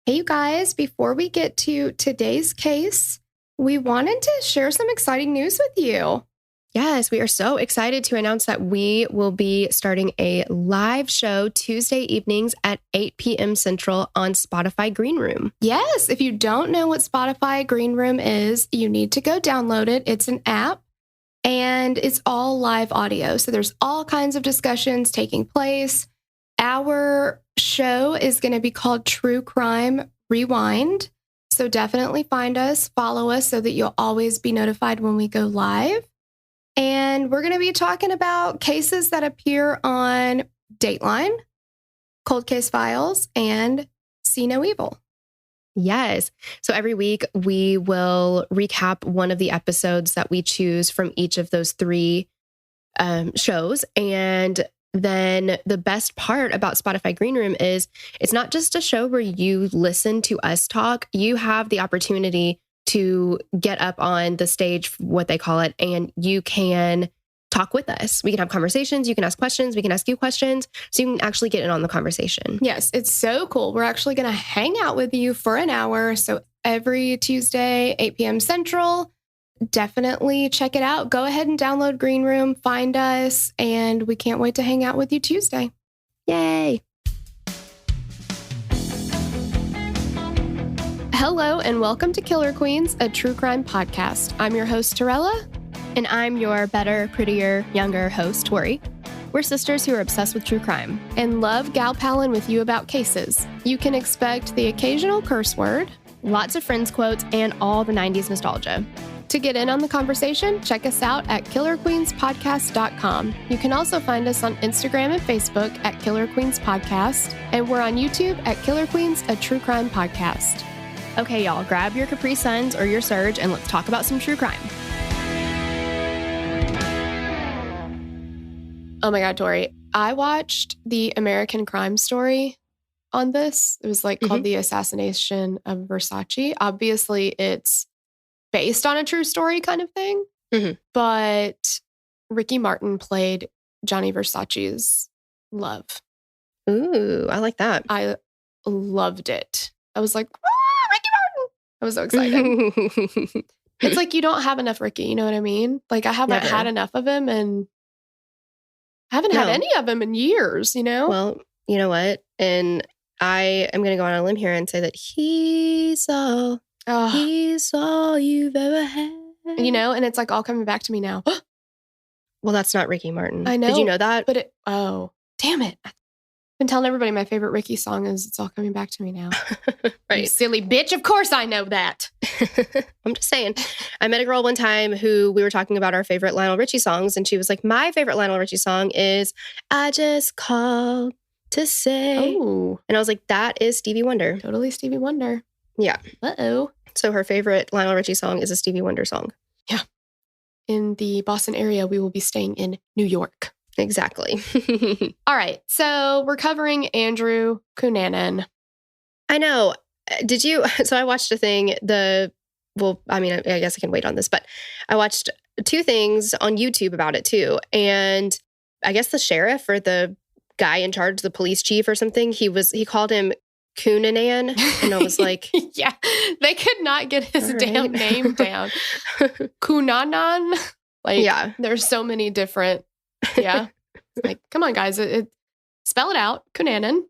Hey, you guys, before we get to today's case, we wanted to share some exciting news with you. Yes, we are so excited to announce that we will be starting a live show Tuesday evenings at 8 p.m. Central on Spotify Green Room. Yes, if you don't know what Spotify Green Room is, you need to go download it. It's an app and it's all live audio. So there's all kinds of discussions taking place. Our show is going to be called True Crime Rewind. So definitely find us, follow us so that you'll always be notified when we go live. And we're going to be talking about cases that appear on Dateline, Cold Case Files, and See No Evil. Yes. So every week we will recap one of the episodes that we choose from each of those three shows. And then the best part about Spotify Green Room is it's not just a show where you listen to us talk. You have the opportunity to get up on the stage, what they call it, and you can talk with us. We can have conversations. You can ask questions. We can ask you questions. So you can actually get in on the conversation. Yes, it's so cool. We're actually going to hang out with you for an hour. So every Tuesday, 8 p.m. Central, definitely check it out. Go ahead and download Green Room, find us, and we can't wait to hang out with you Tuesday. Yay. Hello, and welcome to Killer Queens, a true crime podcast. I'm your host, Torella. And I'm your better, prettier, younger host, Tori. We're sisters who are obsessed with true crime and love gal-palling with you about cases. You can expect the occasional curse word, lots of Friends quotes, and all the 90s nostalgia. To get in on the conversation, check us out at killerqueenspodcast.com. You can also find us on Instagram and Facebook at Killer Queens Podcast, and we're on YouTube at Killer Queens, a true crime podcast. Okay, y'all, grab your Capri Suns or your Surge, and let's talk about some true crime. Oh my God, Tori. I watched the American Crime Story on this. It was called The Assassination of Versace. Obviously, it's based on a true story kind of thing. But Ricky Martin played Gianni Versace's love. Ooh, I like that. I loved it. I was like, Ricky Martin. I was so excited. It's like you don't have enough Ricky, you know what I mean? Like I haven't had enough of him and I haven't had any of him in years, you know? Well, you know what? And I am going to go on a limb here and say that he's all you've ever had. You know, and it's like all coming back to me now. Well, that's not Ricky Martin. I know. Did you know that? But damn it. I've been telling everybody my favorite Ricky song is It's All Coming Back to Me Now. Right. You silly bitch. Of course I know that. I'm just saying. I met a girl one time who we were talking about our favorite Lionel Richie songs. And she was like, my favorite Lionel Richie song is I Just Called to Say. Oh. And I was like, that is Stevie Wonder. Totally Stevie Wonder. Yeah. Uh-oh. So her favorite Lionel Richie song is a Stevie Wonder song. Yeah. In the Boston area, we will be staying in New York. Exactly. All right. So we're covering Andrew Cunanan. I know. Did you? So I watched a thing, I guess I can wait on this, but I watched two things on YouTube about it too. And I guess the sheriff or the guy in charge, the police chief or something, he called him Cunanan. And I was like, yeah, they could not get his damn name down. Cunanan. There's so many different. Yeah. Like, come on, guys. Spell it out. Cunanan.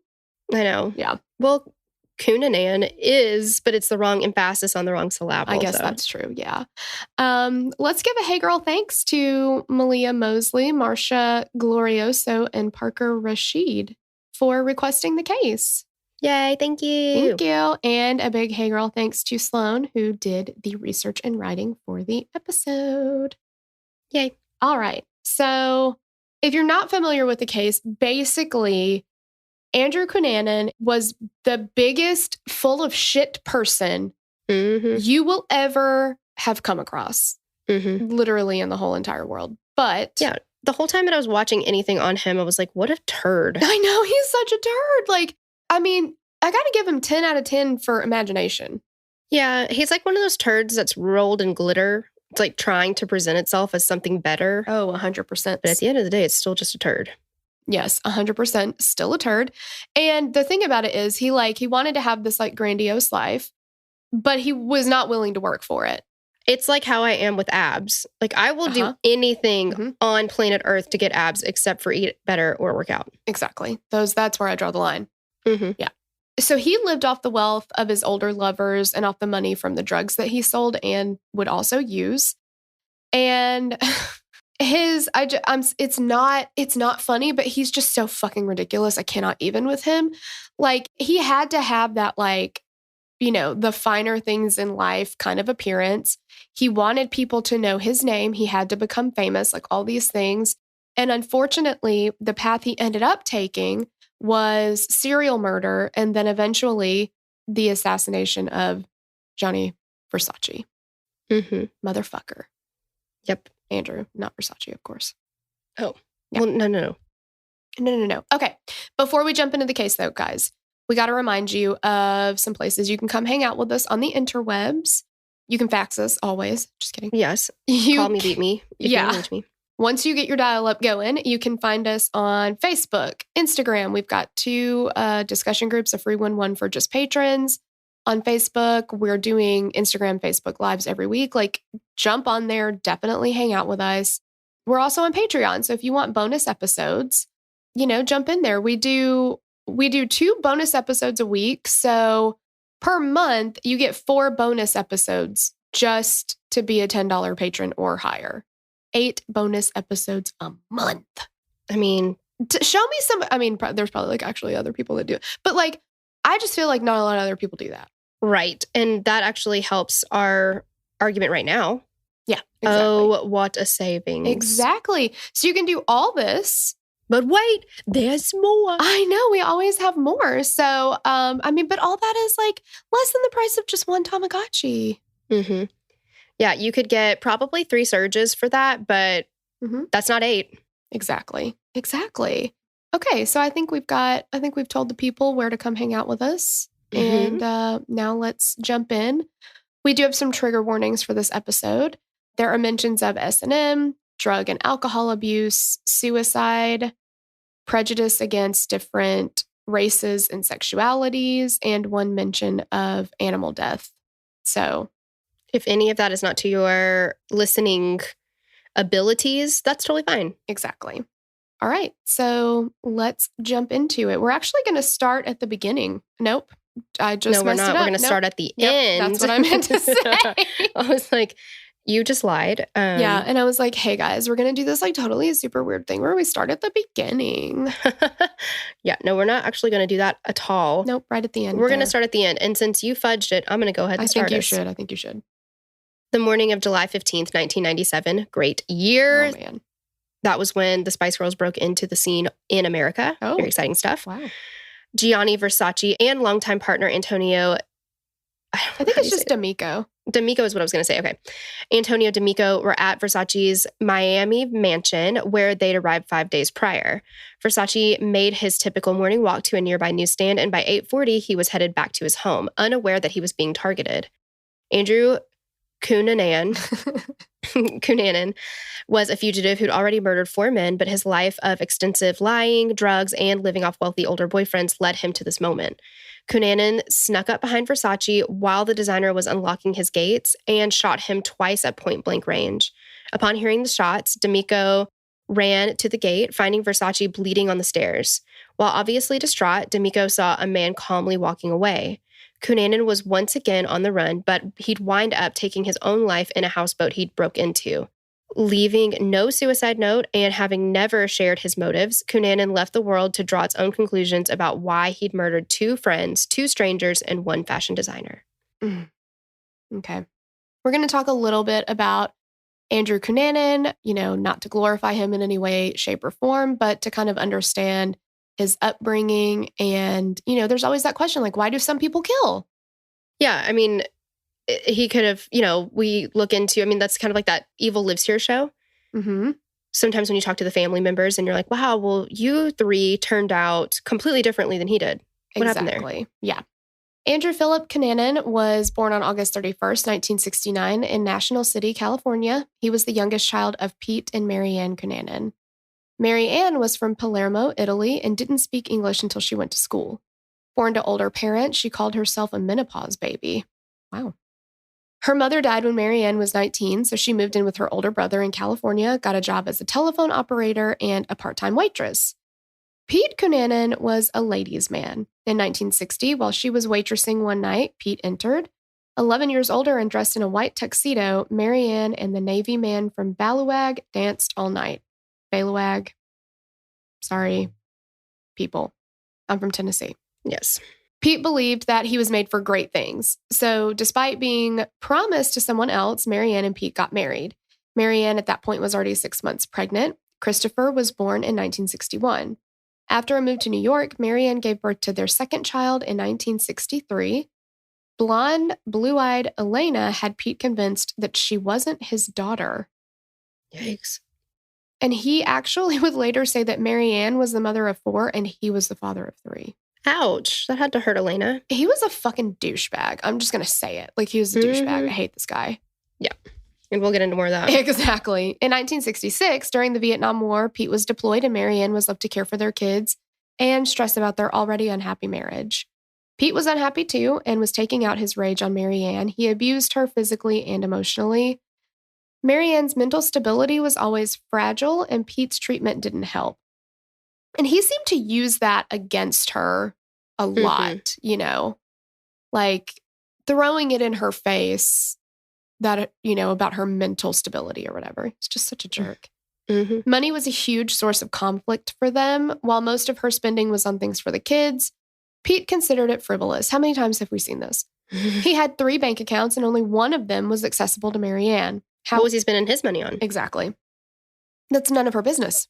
I know. Yeah. Well, Cunanan is, but it's the wrong emphasis on the wrong syllable. I guess that's true. Yeah. Let's give a hey girl thanks to Malia Mosley, Marcia Glorioso, and Parker Rashid for requesting the case. Yay. Thank you. Thank you. And a big hey girl thanks to Sloan, who did the research and writing for the episode. Yay. All right. So if you're not familiar with the case, basically, Andrew Cunanan was the biggest full of shit person you will ever have come across, literally in the whole entire world. But yeah, the whole time that I was watching anything on him, I was like, what a turd. I know, he's such a turd. Like, I mean, I got to give him 10 out of 10 for imagination. Yeah, he's like one of those turds that's rolled in glitter. It's like trying to present itself as something better. Oh, 100%. But at the end of the day, it's still just a turd. Yes, 100% still a turd. And the thing about it is he wanted to have this like grandiose life, but he was not willing to work for it. It's like how I am with abs. Like I will do Uh-huh. anything Mhm. on planet Earth to get abs except for eat better or work out. Exactly. That's where I draw the line. Mm-hmm. Yeah. So he lived off the wealth of his older lovers and off the money from the drugs that he sold and would also use. And it's not funny, but he's just so fucking ridiculous. I cannot even with him. Like he had to have that like, you know, the finer things in life kind of appearance. He wanted people to know his name. He had to become famous, like all these things. And unfortunately, the path he ended up taking was serial murder and then eventually the assassination of Gianni Versace. Mm-hmm. Motherfucker. Yep. Andrew, not Versace, of course. Oh. Yeah. Well, no. No. Okay. Before we jump into the case, though, guys, we got to remind you of some places you can come hang out with us on the interwebs. You can fax us always. Just kidding. Yes. Call me, beat me. If Yeah. you reach me. Once you get your dial-up going, you can find us on Facebook, Instagram. We've got 2 discussion groups, a free one for just patrons. On Facebook, we're doing Instagram, Facebook Lives every week. Like, jump on there, definitely hang out with us. We're also on Patreon, so if you want bonus episodes, you know, jump in there. We do 2 bonus episodes a week, so per month, you get 4 bonus episodes just to be a $10 patron or higher. 8 bonus episodes a month. I mean, show me some. I mean, there's probably like actually other people that do it, but like, I just feel like not a lot of other people do that. Right. And that actually helps our argument right now. Yeah. Exactly. Oh, what a savings. Exactly. So you can do all this. But wait, there's more. I know. We always have more. So, I mean, but all that is like less than the price of just one Tamagotchi. Mm-hmm. Yeah, you could get probably 3 surges for that, but that's not 8. Exactly. Okay, so I think we've told the people where to come hang out with us. And now let's jump in. We do have some trigger warnings for this episode. There are mentions of S&M, drug and alcohol abuse, suicide, prejudice against different races and sexualities, and one mention of animal death. So if any of that is not to your listening abilities, that's totally fine. Exactly. All right. So let's jump into it. We're actually going to start at the beginning. Nope. I just No, we're messed not. it up. We're going to start at the end. That's what I meant to say. I was like, you just lied. Yeah. And I was like, hey, guys, we're going to do this like totally a super weird thing where we start at the beginning. Yeah. No, we're not actually going to do that at all. Nope. Right at the end. We're going to start at the end. And since you fudged it, I'm going to go ahead and start us. I think you should. The morning of July 15th, 1997. Great year. Oh, man. That was when the Spice Girls broke into the scene in America. Oh. Very exciting stuff. Wow. Gianni Versace and longtime partner Antonio. I think it's just D'Amico. D'Amico is what I was going to say. Okay. Antonio D'Amico were at Versace's Miami mansion where they'd arrived 5 days prior. Versace made his typical morning walk to a nearby newsstand, and by 8:40, he was headed back to his home, unaware that he was being targeted. Andrew Cunanan was a fugitive who'd already murdered 4 men, but his life of extensive lying, drugs, and living off wealthy older boyfriends led him to this moment. Cunanan snuck up behind Versace while the designer was unlocking his gates and shot him twice at point-blank range. Upon hearing the shots, D'Amico ran to the gate, finding Versace bleeding on the stairs. While obviously distraught, D'Amico saw a man calmly walking away. Cunanan was once again on the run, but he'd wind up taking his own life in a houseboat he'd broke into. Leaving no suicide note and having never shared his motives, Cunanan left the world to draw its own conclusions about why he'd murdered 2 friends, 2 strangers, and 1 fashion designer. Okay. We're going to talk a little bit about Andrew Cunanan, not to glorify him in any way, shape, or form, but to kind of understand his upbringing. And, there's always that question, like, why do some people kill? Yeah, I mean, he could have, we look into, that's kind of like that Evil Lives Here show. Mm-hmm. Sometimes when you talk to the family members and you're like, wow, well, you 3 turned out completely differently than he did. What happened there? Yeah. Andrew Philip Cunanan was born on August 31st, 1969 in National City, California. He was the youngest child of Pete and Marianne Cunanan. Mary Ann was from Palermo, Italy, and didn't speak English until she went to school. Born to older parents, she called herself a menopause baby. Wow. Her mother died when Mary Ann was 19, so she moved in with her older brother in California, got a job as a telephone operator and a part-time waitress. Pete Cunanan was a ladies' man. In 1960, while she was waitressing one night, Pete entered. 11 years older and dressed in a white tuxedo, Mary Ann and the Navy man from Baluag danced all night. Baluag. Sorry, people. I'm from Tennessee. Yes. Pete believed that he was made for great things. So despite being promised to someone else, Mary Ann and Pete got married. Mary Ann at that point was already 6 months pregnant. Christopher was born in 1961. After a move to New York, Mary Ann gave birth to their second child in 1963. Blonde, blue-eyed Elena had Pete convinced that she wasn't his daughter. Yikes. And he actually would later say that Mary Ann was the mother of 4 and he was the father of 3. Ouch. That had to hurt Elena. He was a fucking douchebag. I'm just going to say it. Like, he was a douchebag. I hate this guy. Yeah. And we'll get into more of that. Exactly. In 1966, during the Vietnam War, Pete was deployed and Mary Ann was left to care for their kids and stress about their already unhappy marriage. Pete was unhappy too and was taking out his rage on Mary Ann. He abused her physically and emotionally. Mary Ann's mental stability was always fragile and Pete's treatment didn't help. And he seemed to use that against her a lot, you know, like throwing it in her face that, you know, about her mental stability or whatever. It's just such a jerk. Mm-hmm. Money was a huge source of conflict for them. While most of her spending was on things for the kids, Pete considered it frivolous. How many times have we seen this? He had 3 bank accounts and only one of them was accessible to Mary Ann. What was he spending his money on? Exactly. That's none of her business.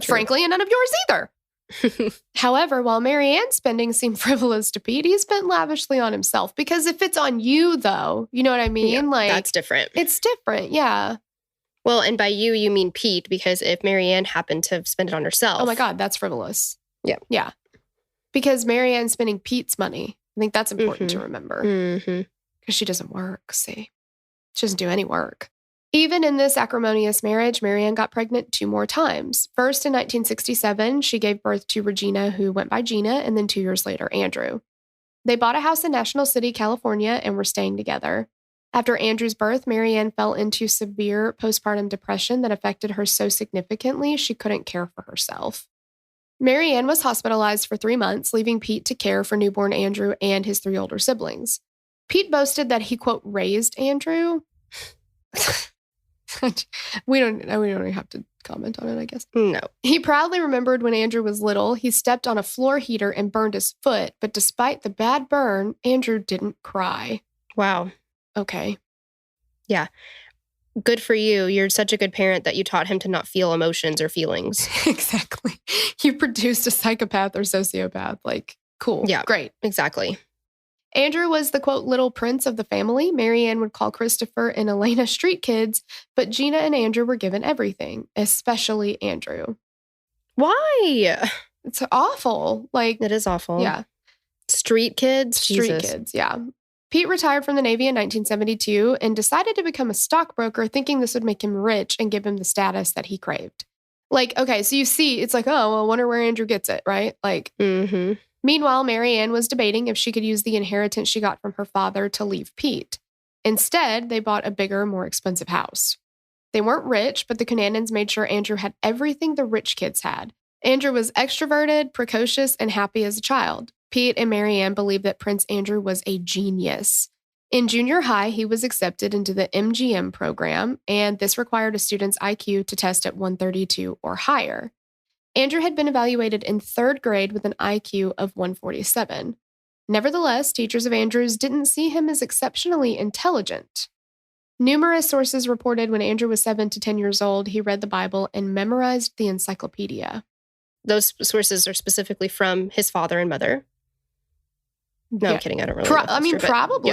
Frankly, and none of yours either. However, while Mary Ann's spending seemed frivolous to Pete, he spent lavishly on himself. Because if it's on you, though, you know what I mean? Yeah, like that's different. It's different, yeah. Well, and by you mean Pete, because if Mary Ann happened to spend it on herself. Oh my God, that's frivolous. Yeah. Yeah. Because Mary Ann's spending Pete's money. I think that's important to remember. Because she doesn't work, see? She doesn't do any work. Even in this acrimonious marriage, Mary Ann got pregnant 2 more times. First, in 1967, she gave birth to Regina, who went by Gina, and then 2 years later, Andrew. They bought a house in National City, California, and were staying together. After Andrew's birth, Mary Ann fell into severe postpartum depression that affected her so significantly she couldn't care for herself. Mary Ann was hospitalized for 3 months, leaving Pete to care for newborn Andrew and his 3 older siblings. Pete boasted that he, quote, raised Andrew. We don't even have to comment on it, I guess. No. He proudly remembered when Andrew was little, he stepped on a floor heater and burned his foot, but despite the bad burn, Andrew didn't cry. Wow. Okay. Yeah. Good for you. You're such a good parent that you taught him to not feel emotions or feelings. Exactly. You produced a psychopath or sociopath. Like, cool. Yeah. Great. Exactly. Andrew was the, quote, little prince of the family. Mary Ann would call Christopher and Elena street kids, but Gina and Andrew were given everything, especially Andrew. Why? It's awful. Like, It is awful. Yeah. Street kids? Street kids, yeah. Pete retired from the Navy in 1972 and decided to become a stockbroker, thinking this would make him rich and give him the status that he craved. Like, okay, so you see, it's like, oh, well, I wonder where Andrew gets it, right? Like, Meanwhile, Mary Ann was debating if she could use the inheritance she got from her father to leave Pete. Instead, they bought a bigger, more expensive house. They weren't rich, but the Cunanans made sure Andrew had everything the rich kids had. Andrew was extroverted, precocious, and happy as a child. Pete and Mary Ann believed that Prince Andrew was a genius. In junior high, he was accepted into the MGM program, and this required a student's IQ to test at 132 or higher. Andrew had been evaluated in 3rd grade with an IQ of 147. Nevertheless, teachers of Andrew's didn't see him as exceptionally intelligent. Numerous sources reported when Andrew was 7 to 10 years old, he read the Bible and memorized the encyclopedia. Those sources are specifically from his father and mother. No, Yeah. I'm kidding. I don't really know. Probably.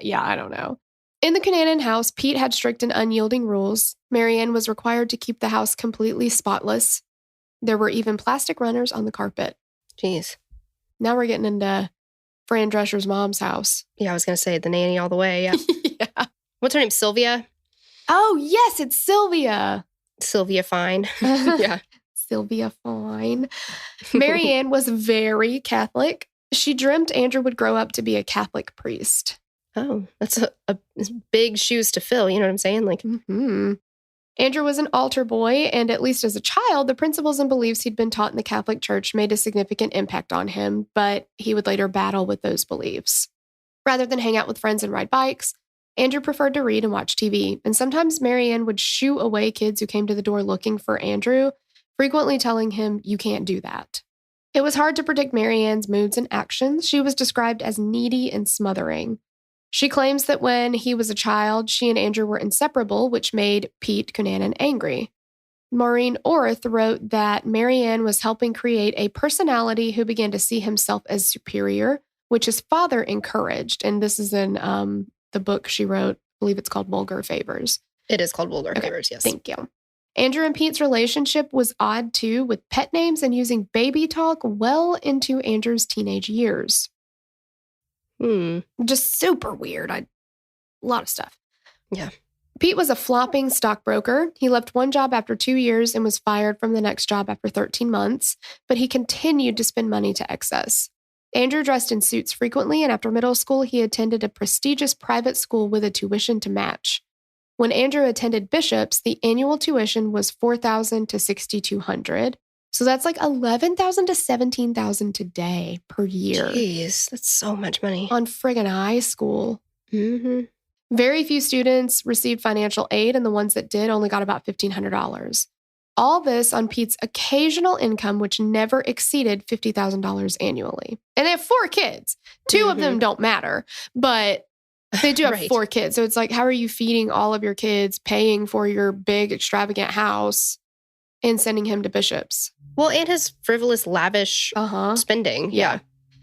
Yeah. I don't know. In the Cunanan house, Pete had strict and unyielding rules. Mary Ann was required to keep the house completely spotless. There were even plastic runners on the carpet. Jeez. Now we're getting into Fran Drescher's mom's house. Yeah, I was going to say the nanny all the way. Yeah. Yeah. What's her name? Sylvia? Oh, yes, it's Sylvia. Sylvia Fine. Yeah. Sylvia Fine. Marianne was very Catholic. She dreamt Andrew would grow up to be a Catholic priest. Oh, that's a big shoes to fill. You know what I'm saying? Like, Andrew was an altar boy, and at least as a child, the principles and beliefs he'd been taught in the Catholic Church made a significant impact on him, but he would later battle with those beliefs. Rather than hang out with friends and ride bikes, Andrew preferred to read and watch TV, and sometimes Marianne would shoo away kids who came to the door looking for Andrew, frequently telling him, "You can't do that." It was hard to predict Marianne's moods and actions. She was described as needy and smothering. She claims that when he was a child, she and Andrew were inseparable, which made Pete Cunanan angry. Maureen Orth wrote that Marianne was helping create a personality who began to see himself as superior, which his father encouraged. And this is in the book she wrote. I believe it's called Vulgar Favors. It is called Vulgar Favors, yes. Thank you. Andrew and Pete's relationship was odd, too, with pet names and using baby talk well into Andrew's teenage years. Just super weird. A lot of stuff. Yeah. Pete was a flopping stockbroker. He left one job after 2 years and was fired from the next job after 13 months, but he continued to spend money to excess. Andrew dressed in suits frequently, and after middle school, he attended a prestigious private school with a tuition to match. When Andrew attended Bishop's, the annual tuition was $4,000 to $6,200. So that's like $11,000 to $17,000 today per year. Jeez, that's so much money. On friggin' high school. Very few students received financial aid, and the ones that did only got about $1,500. All this on Pete's occasional income, which never exceeded $50,000 annually. And they have 4 kids. 2 of them don't matter, but they do have 4 kids. So it's like, how are you feeding all of your kids, paying for your big, extravagant house, and sending him to Bishop's? Well, and his frivolous, lavish spending. Yeah.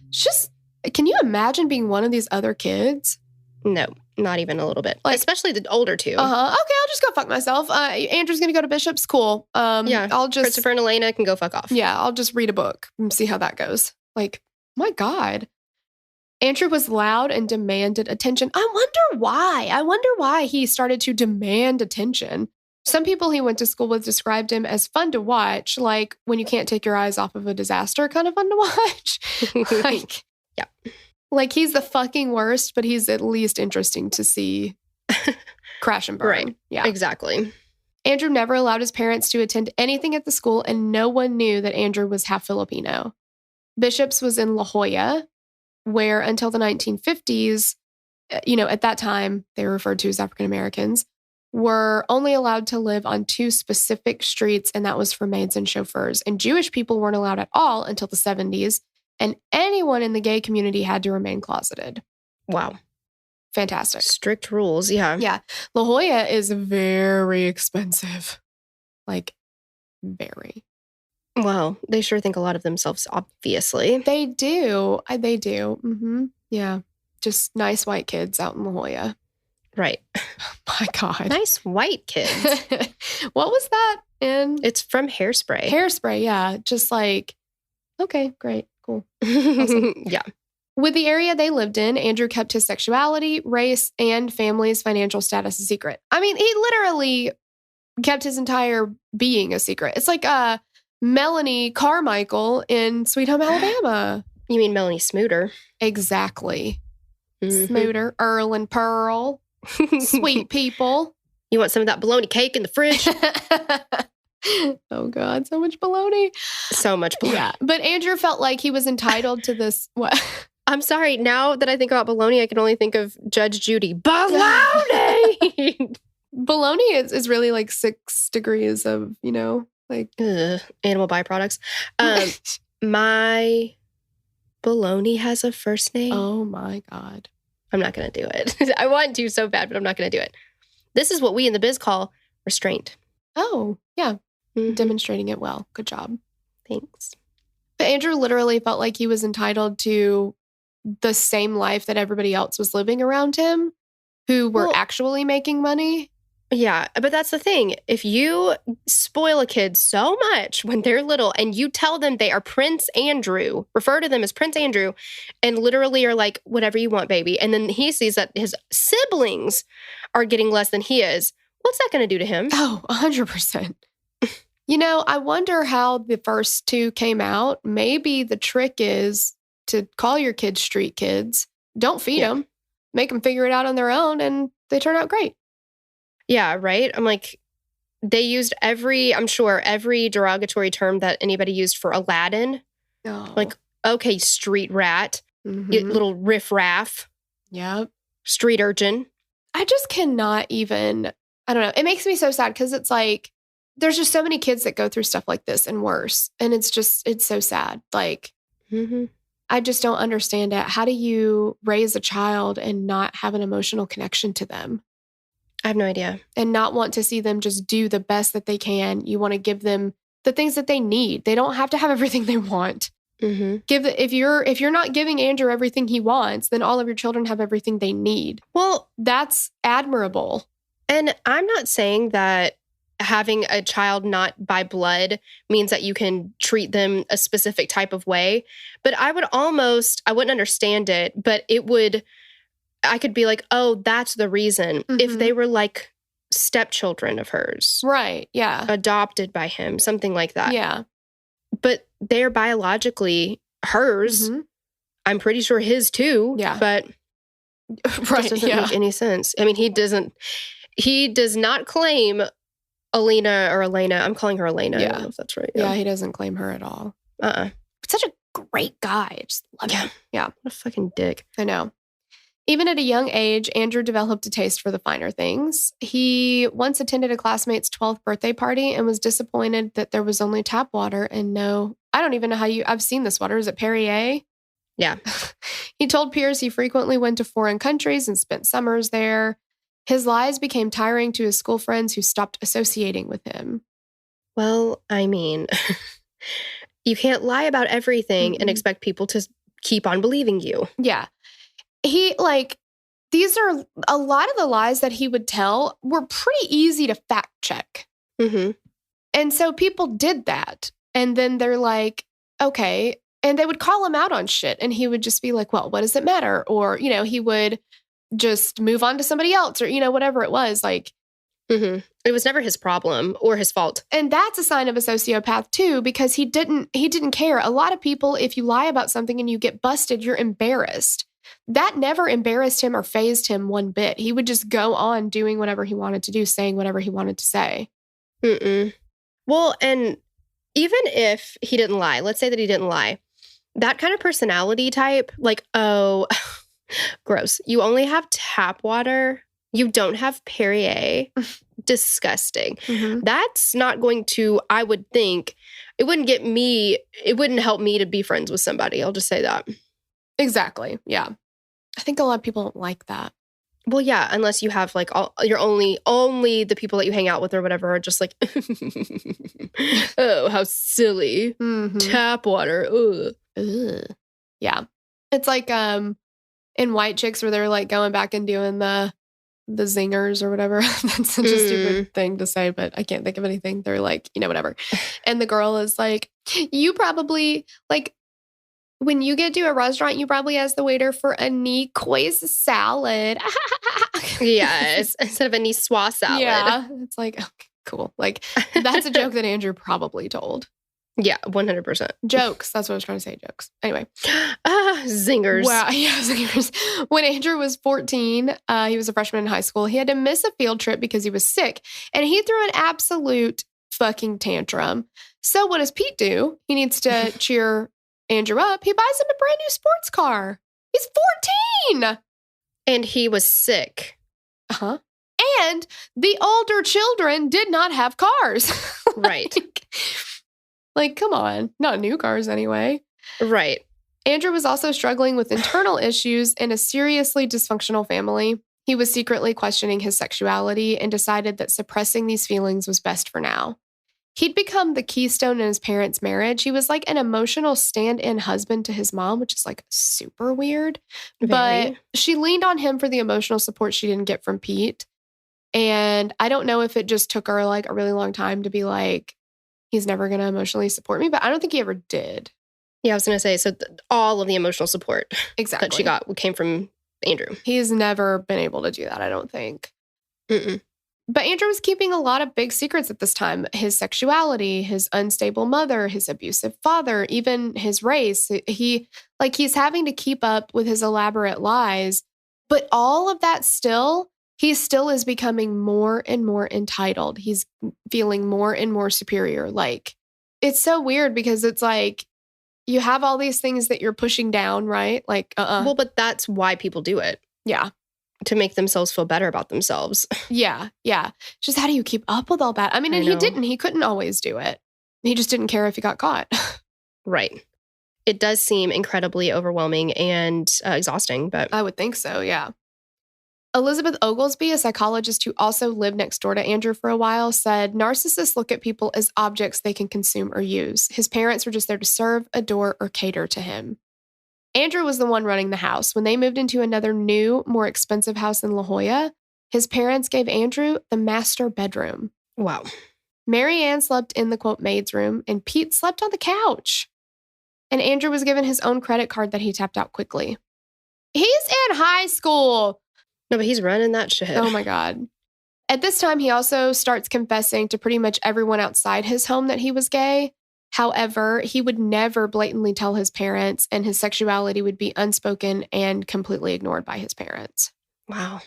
It's just, can you imagine being one of these other kids? No, not even a little bit. Like, especially the older 2. Okay, I'll just go fuck myself. Andrew's going to go to Bishop's. Cool. I'll just... Christopher and Elena can go fuck off. Yeah, I'll just read a book and see how that goes. Like, my God. Andrew was loud and demanded attention. I wonder why he started to demand attention. Some people he went to school with described him as fun to watch, like when you can't take your eyes off of a disaster, kind of fun to watch. Like he's the fucking worst, but he's at least interesting to see crash and burn. Right. Yeah, exactly. Andrew never allowed his parents to attend anything at the school, and no one knew that Andrew was half Filipino. Bishop's was in La Jolla, where until the 1950s, at that time, they were referred to as African Americans, were only allowed to live on 2 specific streets, and that was for maids and chauffeurs. And Jewish people weren't allowed at all until the 70s, and anyone in the gay community had to remain closeted. Wow. Fantastic. Strict rules, yeah. Yeah. La Jolla is very expensive. Like, very. Well, they sure think a lot of themselves, obviously. They do. They do. Yeah. Just nice white kids out in La Jolla. Right. My God. Nice white kids. What was that in? It's from Hairspray. Hairspray, yeah. Just like, okay, great, cool. Awesome. Yeah. With the area they lived in, Andrew kept his sexuality, race, and family's financial status a secret. I mean, he literally kept his entire being a secret. It's like Melanie Carmichael in Sweet Home Alabama. You mean Melanie Smooter? Exactly. Smooter, Earl and Pearl. Sweet people. You want some of that bologna cake in the fridge? Oh, God, so much bologna. So much bologna. Yeah, but Andrew felt like he was entitled to this. What? I'm sorry. Now that I think about bologna, I can only think of Judge Judy. Bologna! Bologna is really like 6 degrees of, like... animal byproducts. My bologna has a first name. Oh, my God. I'm not going to do it. I want to so bad, but I'm not going to do it. This is what we in the biz call restraint. Oh, yeah. Demonstrating it well. Good job. Thanks. But Andrew literally felt like he was entitled to the same life that everybody else was living around him who were actually making money. Yeah, but that's the thing. If you spoil a kid so much when they're little and you tell them they are Prince Andrew, refer to them as Prince Andrew, and literally are like, whatever you want, baby. And then he sees that his siblings are getting less than he is. what's that going to do to him? Oh, 100%. You know, I wonder how the first two came out. Maybe the trick is to call your kids street kids. Don't feed them. Make them figure it out on their own, and they turn out great. Yeah, right? I'm like, they used I'm sure, every derogatory term that anybody used for Aladdin. Oh. Like, okay, street rat, Mhm. little riffraff, Yep. street urchin. I just cannot even, I don't know. It makes me so sad because it's like, there's just so many kids that go through stuff like this and worse. And it's so sad. Like, I just don't understand it. How do you raise a child and not have an emotional connection to them? I have no idea. And not want to see them just do the best that they can. You want to give them the things that they need. They don't have to have everything they want. If you're not giving Andrew everything he wants, then all of your children have everything they need. Well, that's admirable. And I'm not saying that having a child not by blood means that you can treat them a specific type of way. But I wouldn't understand it, but I could be like, oh, that's the reason. If they were like stepchildren of hers. Right, yeah. Adopted by him, something like that. Yeah. But they're biologically hers. I'm pretty sure his too. Yeah. But right, it doesn't make any sense. I mean, he does not claim Alina or Elena. I'm calling her Elena. Yeah. I don't know if that's right. Yeah, he doesn't claim her at all. Such a great guy. I just love him. Yeah. What a fucking dick. I know. Even at a young age, Andrew developed a taste for the finer things. He once attended a classmate's 12th birthday party and was disappointed that there was only tap water and I don't even know I've seen this water. Is it Perrier? Yeah. He told peers he frequently went to foreign countries and spent summers there. His lies became tiring to his school friends who stopped associating with him. Well, I mean, you can't lie about everything and expect people to keep on believing you. Yeah. These are a lot of the lies that he would tell were pretty easy to fact check. And so people did that. And then they're like, okay. And they would call him out on shit. And he would just be like, well, what does it matter? Or, he would just move on to somebody else or, whatever it was. Like, it was never his problem or his fault. And that's a sign of a sociopath too, because he didn't care. A lot of people, if you lie about something and you get busted, you're embarrassed. That never embarrassed him or fazed him one bit. He would just go on doing whatever he wanted to do, saying whatever he wanted to say. Well, and even if he didn't lie, let's say that he didn't lie, that kind of personality type, like, oh, gross. You only have tap water. You don't have Perrier. Disgusting. That's not going to, I would think, it wouldn't help me to be friends with somebody. I'll just say that. Exactly. Yeah. I think a lot of people don't like that. Well, yeah, unless you have like you're only the people that you hang out with or whatever are just like, oh, how silly. Tap water. Ugh. Yeah. It's like in White Chicks where they're like going back and doing the zingers or whatever. That's such a stupid thing to say, but I can't think of anything. They're like, whatever. And the girl is like, you probably like, when you get to a restaurant, you probably ask the waiter for a Niçoise salad. Yes, instead of a Niçoise salad. Yeah, it's like, okay, cool. Like, that's a joke that Andrew probably told. Yeah, 100%. Jokes. That's what I was trying to say, jokes. Anyway. Zingers. Wow, yeah, zingers. When Andrew was 14, he was a freshman in high school. He had to miss a field trip because he was sick. And he threw an absolute fucking tantrum. So what does Pete do? He needs to cheer Andrew up. He buys him a brand new sports car. He's 14. And he was sick. And the older children did not have cars. Right. Like, come on. Not new cars anyway. Right. Andrew was also struggling with internal issues in a seriously dysfunctional family. He was secretly questioning his sexuality and decided that suppressing these feelings was best for now. He'd become the keystone in his parents' marriage. He was like an emotional stand-in husband to his mom, which is like super weird. But she leaned on him for the emotional support she didn't get from Pete. And I don't know if it just took her like a really long time to be like, he's never going to emotionally support me, but I don't think he ever did. Yeah, I was going to say, so all of the emotional support exactly that she got came from Andrew. He's never been able to do that, I don't think. But Andrew was keeping a lot of big secrets at this time. His sexuality, his unstable mother, his abusive father, even his race. He's having to keep up with his elaborate lies. But all of that he still is becoming more and more entitled. He's feeling more and more superior. Like, it's so weird because it's like, you have all these things that you're pushing down, right? Like, Well, but that's why people do it. Yeah. To make themselves feel better about themselves. Yeah. Just how do you keep up with all that? I mean, and he didn't. He couldn't always do it. He just didn't care if he got caught. Right. It does seem incredibly overwhelming and exhausting, but... I would think so, yeah. Elizabeth Oglesby, a psychologist who also lived next door to Andrew for a while, said narcissists look at people as objects they can consume or use. His parents were just there to serve, adore, or cater to him. Andrew was the one running the house. When they moved into another new, more expensive house in La Jolla, his parents gave Andrew the master bedroom. Wow. Mary Ann slept in the, quote, maid's room, and Pete slept on the couch. And Andrew was given his own credit card that he tapped out quickly. He's in high school. No, but he's running that shit. Oh, my God. At this time, he also starts confessing to pretty much everyone outside his home that he was gay. However, he would never blatantly tell his parents, and his sexuality would be unspoken and completely ignored by his parents. Wow.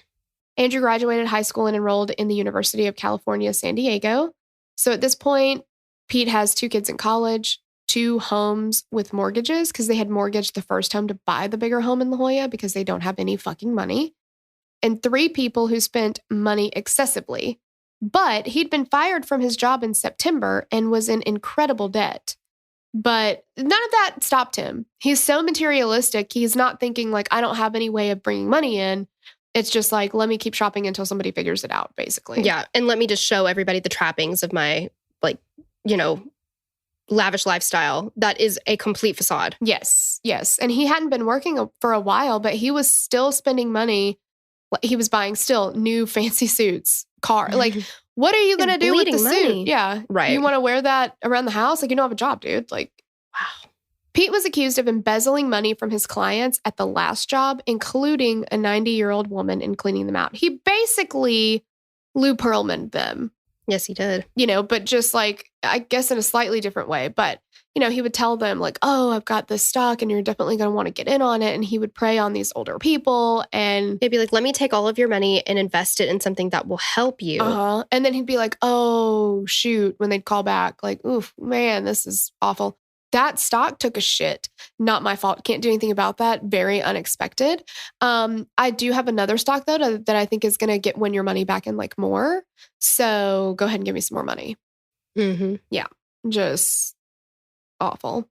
Andrew graduated high school and enrolled in the University of California, San Diego. So at this point, Pete has 2 kids in college, 2 homes with mortgages because they had mortgaged the first home to buy the bigger home in La Jolla because they don't have any fucking money. And 3 people who spent money excessively. But he'd been fired from his job in September and was in incredible debt. But none of that stopped him. He's so materialistic. He's not thinking like, I don't have any way of bringing money in. It's just like, let me keep shopping until somebody figures it out, basically. Yeah. And let me just show everybody the trappings of my, lavish lifestyle. That is a complete facade. Yes. And he hadn't been working for a while, but he was still spending money. He was buying still new fancy suits, car. Like, what are you going to do with the suit? Yeah. Right. You want to wear that around the house? Like, you don't have a job, dude. Like, wow. Pete was accused of embezzling money from his clients at the last job, including a 90-year-old woman, and cleaning them out. He basically Lou Pearlman'd them. Yes, he did. But just like, I guess in a slightly different way. But, he would tell them like, oh, I've got this stock and you're definitely going to want to get in on it. And he would prey on these older people. And he'd be like, let me take all of your money and invest it in something that will help you. And then he'd be like, oh, shoot. When they'd call back, like, oof, man, this is awful. That stock took a shit. Not my fault. Can't do anything about that. Very unexpected. I do have another stock, though, that I think is going to win your money back and like more. So go ahead and give me some more money. Mm-hmm. Yeah. Just awful.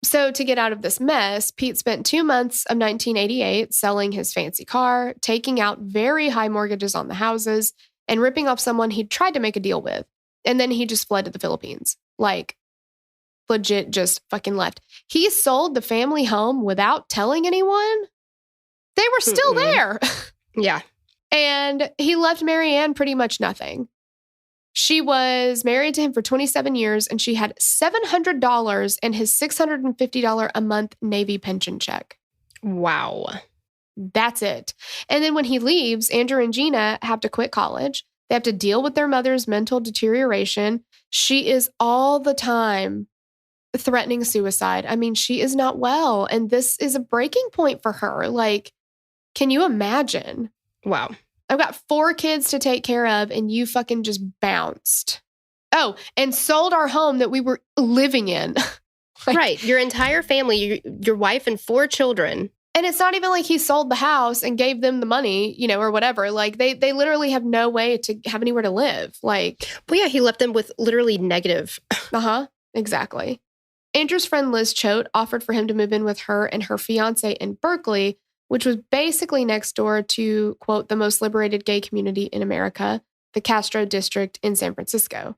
So to get out of this mess, Pete spent 2 months of 1988 selling his fancy car, taking out very high mortgages on the houses, and ripping off someone he'd tried to make a deal with. And then he just fled to the Philippines. Like, legit just fucking left. He sold the family home without telling anyone. They were still there. Yeah. And he left Mary Ann pretty much nothing. She was married to him for 27 years, and she had $700 in his $650 a month Navy pension check. Wow. That's it. And then when he leaves, Andrew and Gina have to quit college. They have to deal with their mother's mental deterioration. She is all the time threatening suicide. I mean, she is not well. And this is a breaking point for her. Like, can you imagine? Wow. I've got 4 kids to take care of, and you fucking just bounced. Oh, and sold our home that we were living in. Right. Your entire family, your wife and 4 children. And it's not even like he sold the house and gave them the money, or whatever. Like, they literally have no way to have anywhere to live. Like, well, yeah, he left them with literally negative. Exactly. Andrew's friend Liz Choate offered for him to move in with her and her fiance in Berkeley, which was basically next door to, quote, the most liberated gay community in America, the Castro District in San Francisco.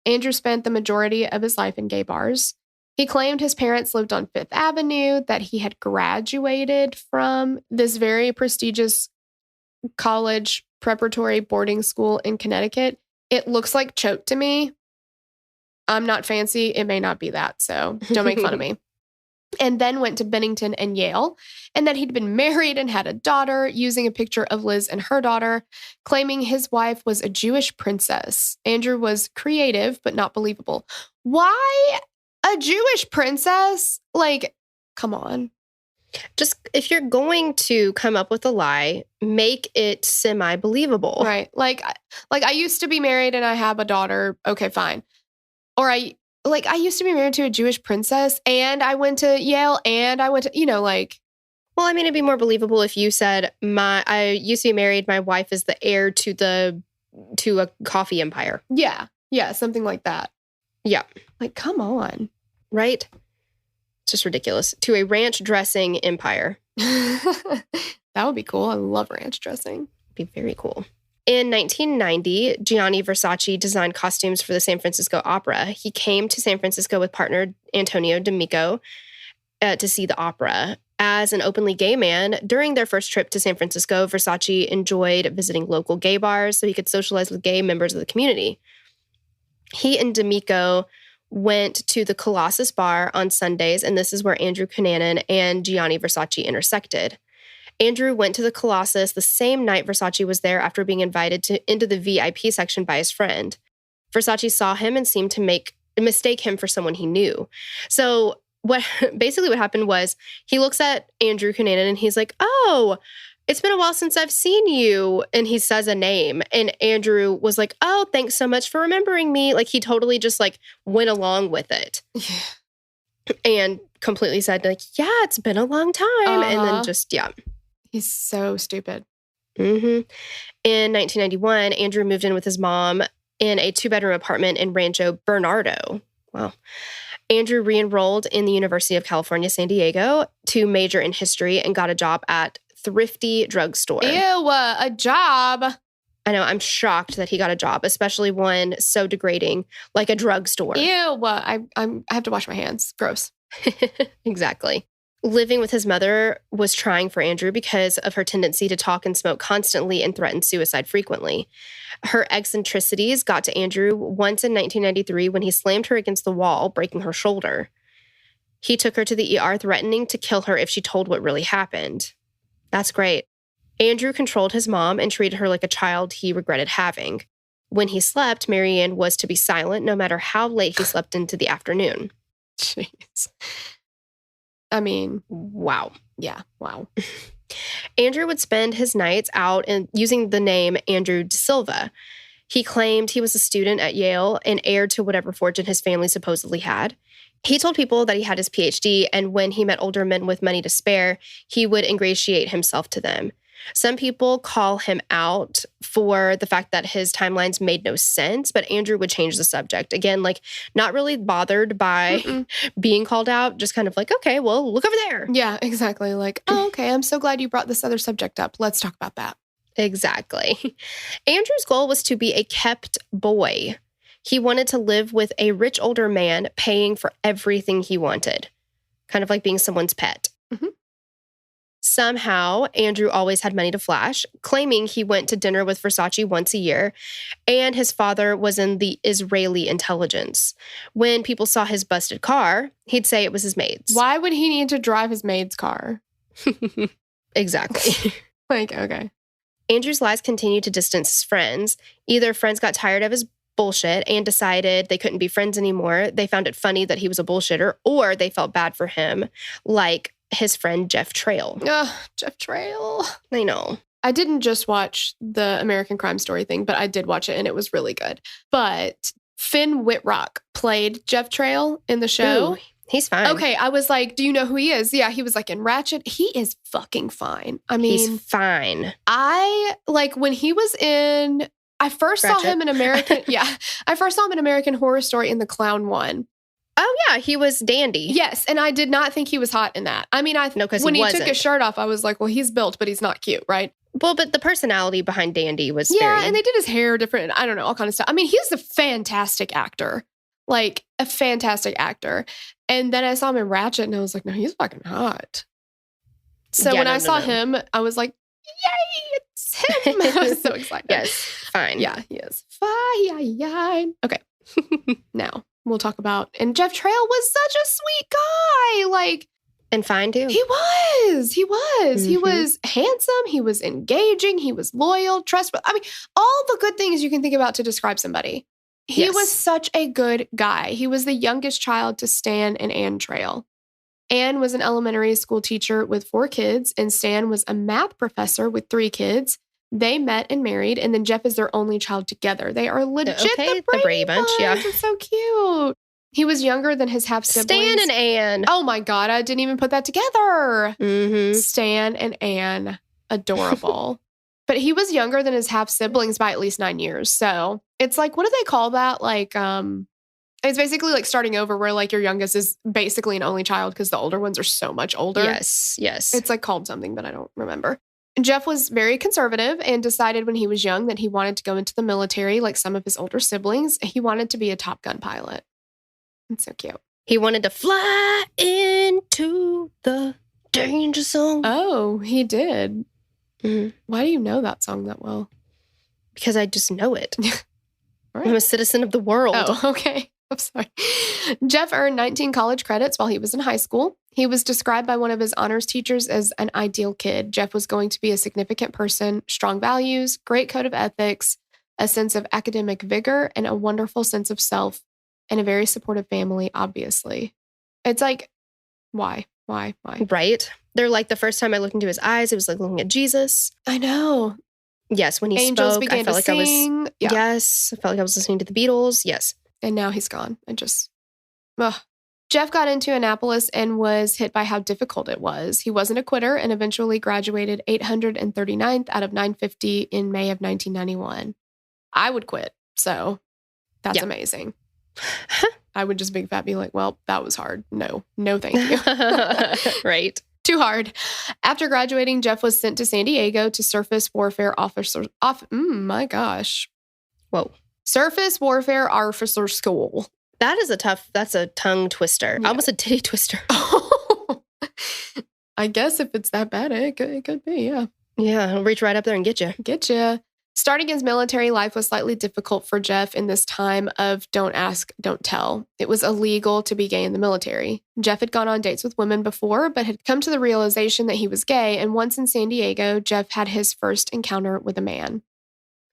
Andrew spent the majority of his life in gay bars. He claimed his parents lived on Fifth Avenue, that he had graduated from this very prestigious college preparatory boarding school in Connecticut. It looks like Choate to me. I'm not fancy. It may not be that, so don't make fun of me. and then went to Bennington and Yale, and that he'd been married and had a daughter, using a picture of Liz and her daughter, claiming his wife was a Jewish princess. Andrew was creative, but not believable. Why a Jewish princess? Like, come on. Just, if you're going to come up with a lie, make it semi-believable. Right. Like I used to be married and I have a daughter. Okay, fine. Or I used to be married to a Jewish princess and I went to Yale and I went to, like. Well, I mean, it'd be more believable if you said, I used to be married, my wife is the heir to a coffee empire. Yeah. Yeah, something like that. Yeah. Like, come on. Right? It's just ridiculous. To a ranch dressing empire. That would be cool. I love ranch dressing. Be very cool. In 1990, Gianni Versace designed costumes for the San Francisco Opera. He came to San Francisco with partner Antonio D'Amico to see the opera. As an openly gay man, during their first trip to San Francisco, Versace enjoyed visiting local gay bars so he could socialize with gay members of the community. He and D'Amico went to the Colossus Bar on Sundays, and this is where Andrew Cunanan and Gianni Versace intersected. Andrew went to the Colossus the same night Versace was there after being invited into the VIP section by his friend. Versace saw him and seemed to mistake him for someone he knew. So what happened was he looks at Andrew Cunanan and he's like, "Oh, it's been a while since I've seen you." And he says a name. And Andrew was like, "Oh, thanks so much for remembering me." Like, he totally just went along with it. And completely said "Yeah, it's been a long time." And then just, yeah. He's so stupid. Mm-hmm. In 1991, Andrew moved in with his mom in a 2-bedroom apartment in Rancho Bernardo. Wow. Andrew re-enrolled in the University of California, San Diego to major in history and got a job at Thrifty Drugstore. Ew, a job. I know, I'm shocked that he got a job, especially one so degrading like a drugstore. Ew, I have to wash my hands. Gross. Exactly. Living with his mother was trying for Andrew because of her tendency to talk and smoke constantly and threaten suicide frequently. Her eccentricities got to Andrew once in 1993 when he slammed her against the wall, breaking her shoulder. He took her to the ER, threatening to kill her if she told what really happened. That's great. Andrew controlled his mom and treated her like a child he regretted having. When he slept, Marianne was to be silent no matter how late he slept into the afternoon. Jeez. I mean, wow. Yeah, wow. Andrew would spend his nights out using the name Andrew De Silva. He claimed he was a student at Yale and heir to whatever fortune his family supposedly had. He told people that he had his PhD, and when he met older men with money to spare, he would ingratiate himself to them. Some people call him out for the fact that his timelines made no sense, but Andrew would change the subject. Again, not really bothered by being called out, just kind of okay, well, look over there. Yeah, exactly. Oh, okay, I'm so glad you brought this other subject up. Let's talk about that. Exactly. Andrew's goal was to be a kept boy. He wanted to live with a rich older man paying for everything he wanted, kind of like being someone's pet. Mm-hmm. Somehow, Andrew always had money to flash, claiming he went to dinner with Versace once a year, and his father was in the Israeli intelligence. When people saw his busted car, he'd say it was his maid's. Why would he need to drive his maid's car? Exactly. Okay. Andrew's lies continued to distance his friends. Either friends got tired of his bullshit and decided they couldn't be friends anymore. They found it funny that he was a bullshitter, or they felt bad for him, like his friend Jeff Trail. Jeff Trail. I know. I didn't just watch the American Crime Story thing, but I did watch it and it was really good. But Finn Whitrock played Jeff Trail in the show. Ooh, he's fine. Okay, I was like, do you know who he is? Yeah, he was in Ratchet. He is fucking fine. I mean, he's fine. I when he was in, I first saw him in American, I first saw him in American Horror Story in the Clown one. Oh, yeah, he was dandy. Yes, and I did not think he was hot in that. I mean, when he took his shirt off, I was like, well, he's built, but he's not cute, right? Well, but the personality behind Dandy was and they did his hair different. I don't know, all kind of stuff. I mean, he's a fantastic actor. A fantastic actor. And then I saw him in Ratchet, and I was like, no, he's fucking hot. So when I saw him, I was like, yay, it's him. I was so excited. Yes, fine. Yeah, he is fine. Okay, now we'll talk about, and Jeff Trail was such a sweet guy. And fine, too. He was. He Mm-hmm. was handsome. He was engaging. He was loyal, trustworthy. I mean, all the good things you can think about to describe somebody. He was such a good guy. He was the youngest child to Stan and Anne Trail. Anne was an elementary school teacher with 4 kids, and Stan was a math professor with 3 kids. They met and married, and then Jeff is their only child together. They are legit the Brady Bunch. Yeah. It's so cute. He was younger than his half-siblings. Stan and Anne. Oh my God, I didn't even put that together. Mm-hmm. Stan and Anne. Adorable. But he was younger than his half-siblings by at least 9 years. So it's like, what do they call that? Like, it's basically like starting over where like your youngest is basically an only child because the older ones are so much older. Yes. It's like called something, but I don't remember. Jeff was very conservative and decided when he was young that he wanted to go into the military like some of his older siblings. He wanted to be a Top Gun pilot. It's so cute. He wanted to fly into the danger zone. Oh, he did. Mm-hmm. Why do you know that song that well? Because I just know it. Right. I'm a citizen of the world. Oh, okay. I'm sorry. Jeff earned 19 college credits while he was in high school. He was described by one of his honors teachers as an ideal kid. Jeff was going to be a significant person, strong values, great code of ethics, a sense of academic vigor, and a wonderful sense of self, and a very supportive family, obviously. It's like, why? Right? They're like, the first time I looked into his eyes, it was like looking at Jesus. I know. Yes, when he Angels spoke, began I felt to like sing. I was. Yeah. Yes, I felt like I was listening to the Beatles. Yes. And now he's gone. Jeff got into Annapolis and was hit by how difficult it was. He wasn't a quitter and eventually graduated 839th out of 950 in May of 1991. I would quit. So that's amazing. I would just big fat be like, well, that was hard. No, thank you. Right. Too hard. After graduating, Jeff was sent to San Diego to surface warfare officer. My gosh. Whoa. Surface warfare officer school. That's a tongue twister. Yeah. Almost a titty twister. I guess if it's that bad, it could be, yeah. Yeah, it'll reach right up there and get you. Starting his military life was slightly difficult for Jeff in this time of don't ask, don't tell. It was illegal to be gay in the military. Jeff had gone on dates with women before, but had come to the realization that he was gay, and once in San Diego, Jeff had his first encounter with a man.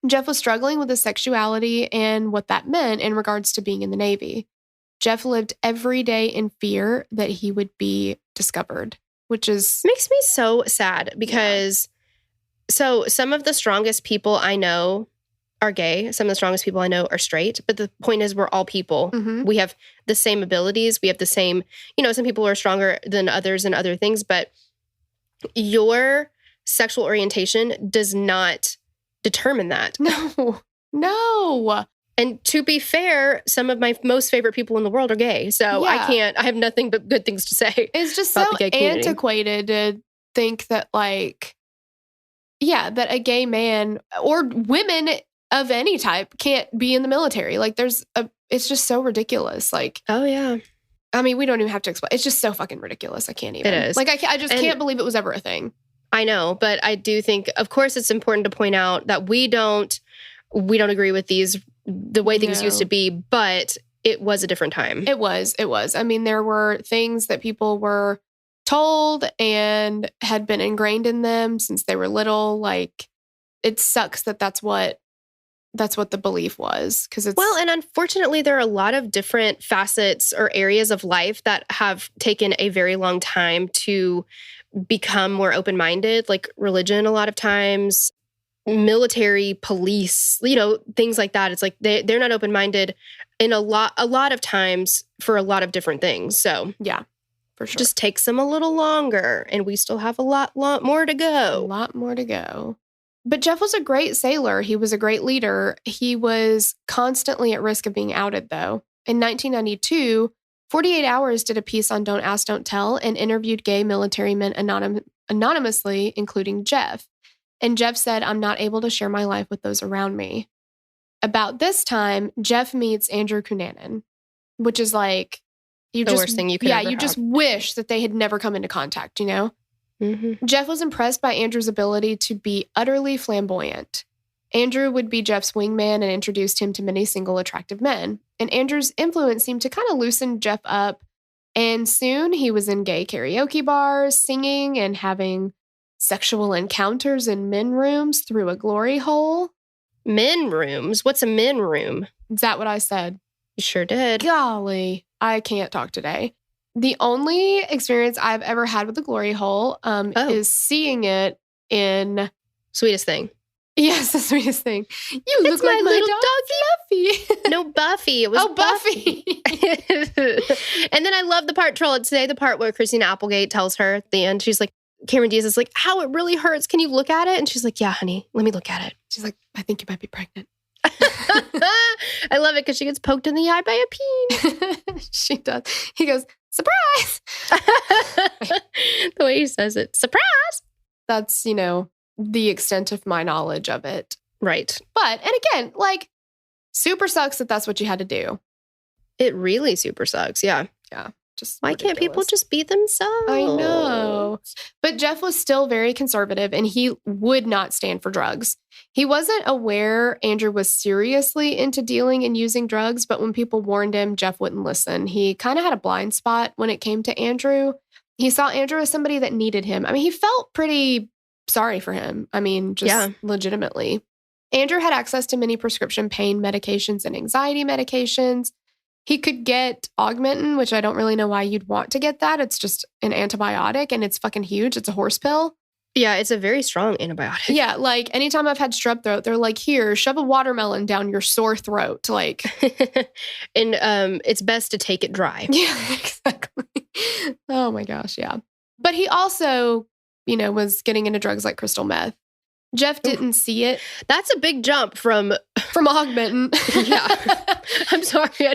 Jeff was struggling with his sexuality and what that meant in regards to being in the Navy. Jeff lived every day in fear that he would be discovered, which is... makes me so sad because so some of the strongest people I know are gay. Some of the strongest people I know are straight. But the point is we're all people. Mm-hmm. We have the same abilities. We have the same, some people are stronger than others in other things, but your sexual orientation does not determine that. No. And to be fair, some of my most favorite people in the world are gay. So I have nothing but good things to say. It's just so antiquated to think that that a gay man or women of any type can't be in the military. Like it's just so ridiculous. Like, oh yeah. I mean, we don't even have to explain. It's just so fucking ridiculous. I can't even. It is. Like, I just can't believe it was ever a thing. I know, but I do think, of course, it's important to point out that we don't agree with the way things used to be, but it was a different time. It was. I mean, there were things that people were told and had been ingrained in them since they were little. Like, it sucks that that's what the belief was, because it's... Well, and unfortunately, there are a lot of different facets or areas of life that have taken a very long time to become more open-minded, like religion a lot of times, military, police, things like that. It's like they're not open-minded in a lot of times for a lot of different things. So yeah, for sure. It just takes them a little longer, and we still have a lot more to go. A lot more to go. But Jeff was a great sailor. He was a great leader. He was constantly at risk of being outed, though. In 1992, 48 Hours did a piece on Don't Ask, Don't Tell and interviewed gay military men anonymously, including Jeff. And Jeff said, "I'm not able to share my life with those around me." About this time, Jeff meets Andrew Cunanan, which is like... the worst thing you could ever you have. just wish that they had never come into contact, Mm-hmm. Jeff was impressed by Andrew's ability to be utterly flamboyant. Andrew would be Jeff's wingman and introduced him to many single attractive men. And Andrew's influence seemed to kind of loosen Jeff up And soon he was in gay karaoke bars, singing and having sexual encounters in men rooms through a glory hole. Men rooms? What's a men room? Is that what I said? You sure did. Golly, I can't talk today. The only experience I've ever had with the glory hole is seeing it in... Sweetest Thing. Yes, the sweetest thing. You look like my little dog Buffy. No, Buffy. It was Buffy. And then I love the part, Troll, today, the part where Christina Applegate tells her at the end, she's like, Cameron Diaz is like, "How it really hurts. Can you look at it?" And she's like, "Yeah, honey, let me look at it." She's like, "I think you might be pregnant." I love it because she gets poked in the eye by a peen. She does. He goes, "Surprise!" The way he says it, surprise. That's, the extent of my knowledge of it. Right. But, and again, like, super sucks that that's what you had to do. It really super sucks. Yeah. Yeah. Just why ridiculous. can't people just be themselves? I know. But Jeff was still very conservative and he would not stand for drugs. He wasn't aware Andrew was seriously into dealing and using drugs, but when people warned him, Jeff wouldn't listen. He kind of had a blind spot when it came to Andrew. He saw Andrew as somebody that needed him. I mean, he felt pretty sorry for him. I mean, just legitimately. Andrew had access to many prescription pain medications and anxiety medications. He could get Augmentin, which I don't really know why you'd want to get that. It's just an antibiotic and it's fucking huge. It's a horse pill. Yeah, it's a very strong antibiotic. Yeah, like anytime I've had strep throat, they're like, "Here, shove a watermelon down your sore throat." Like, and it's best to take it dry. Yeah, exactly. Oh my gosh, yeah. But he also, was getting into drugs like crystal meth. Jeff didn't see it. That's a big jump from Augmentin. Yeah. I'm sorry. I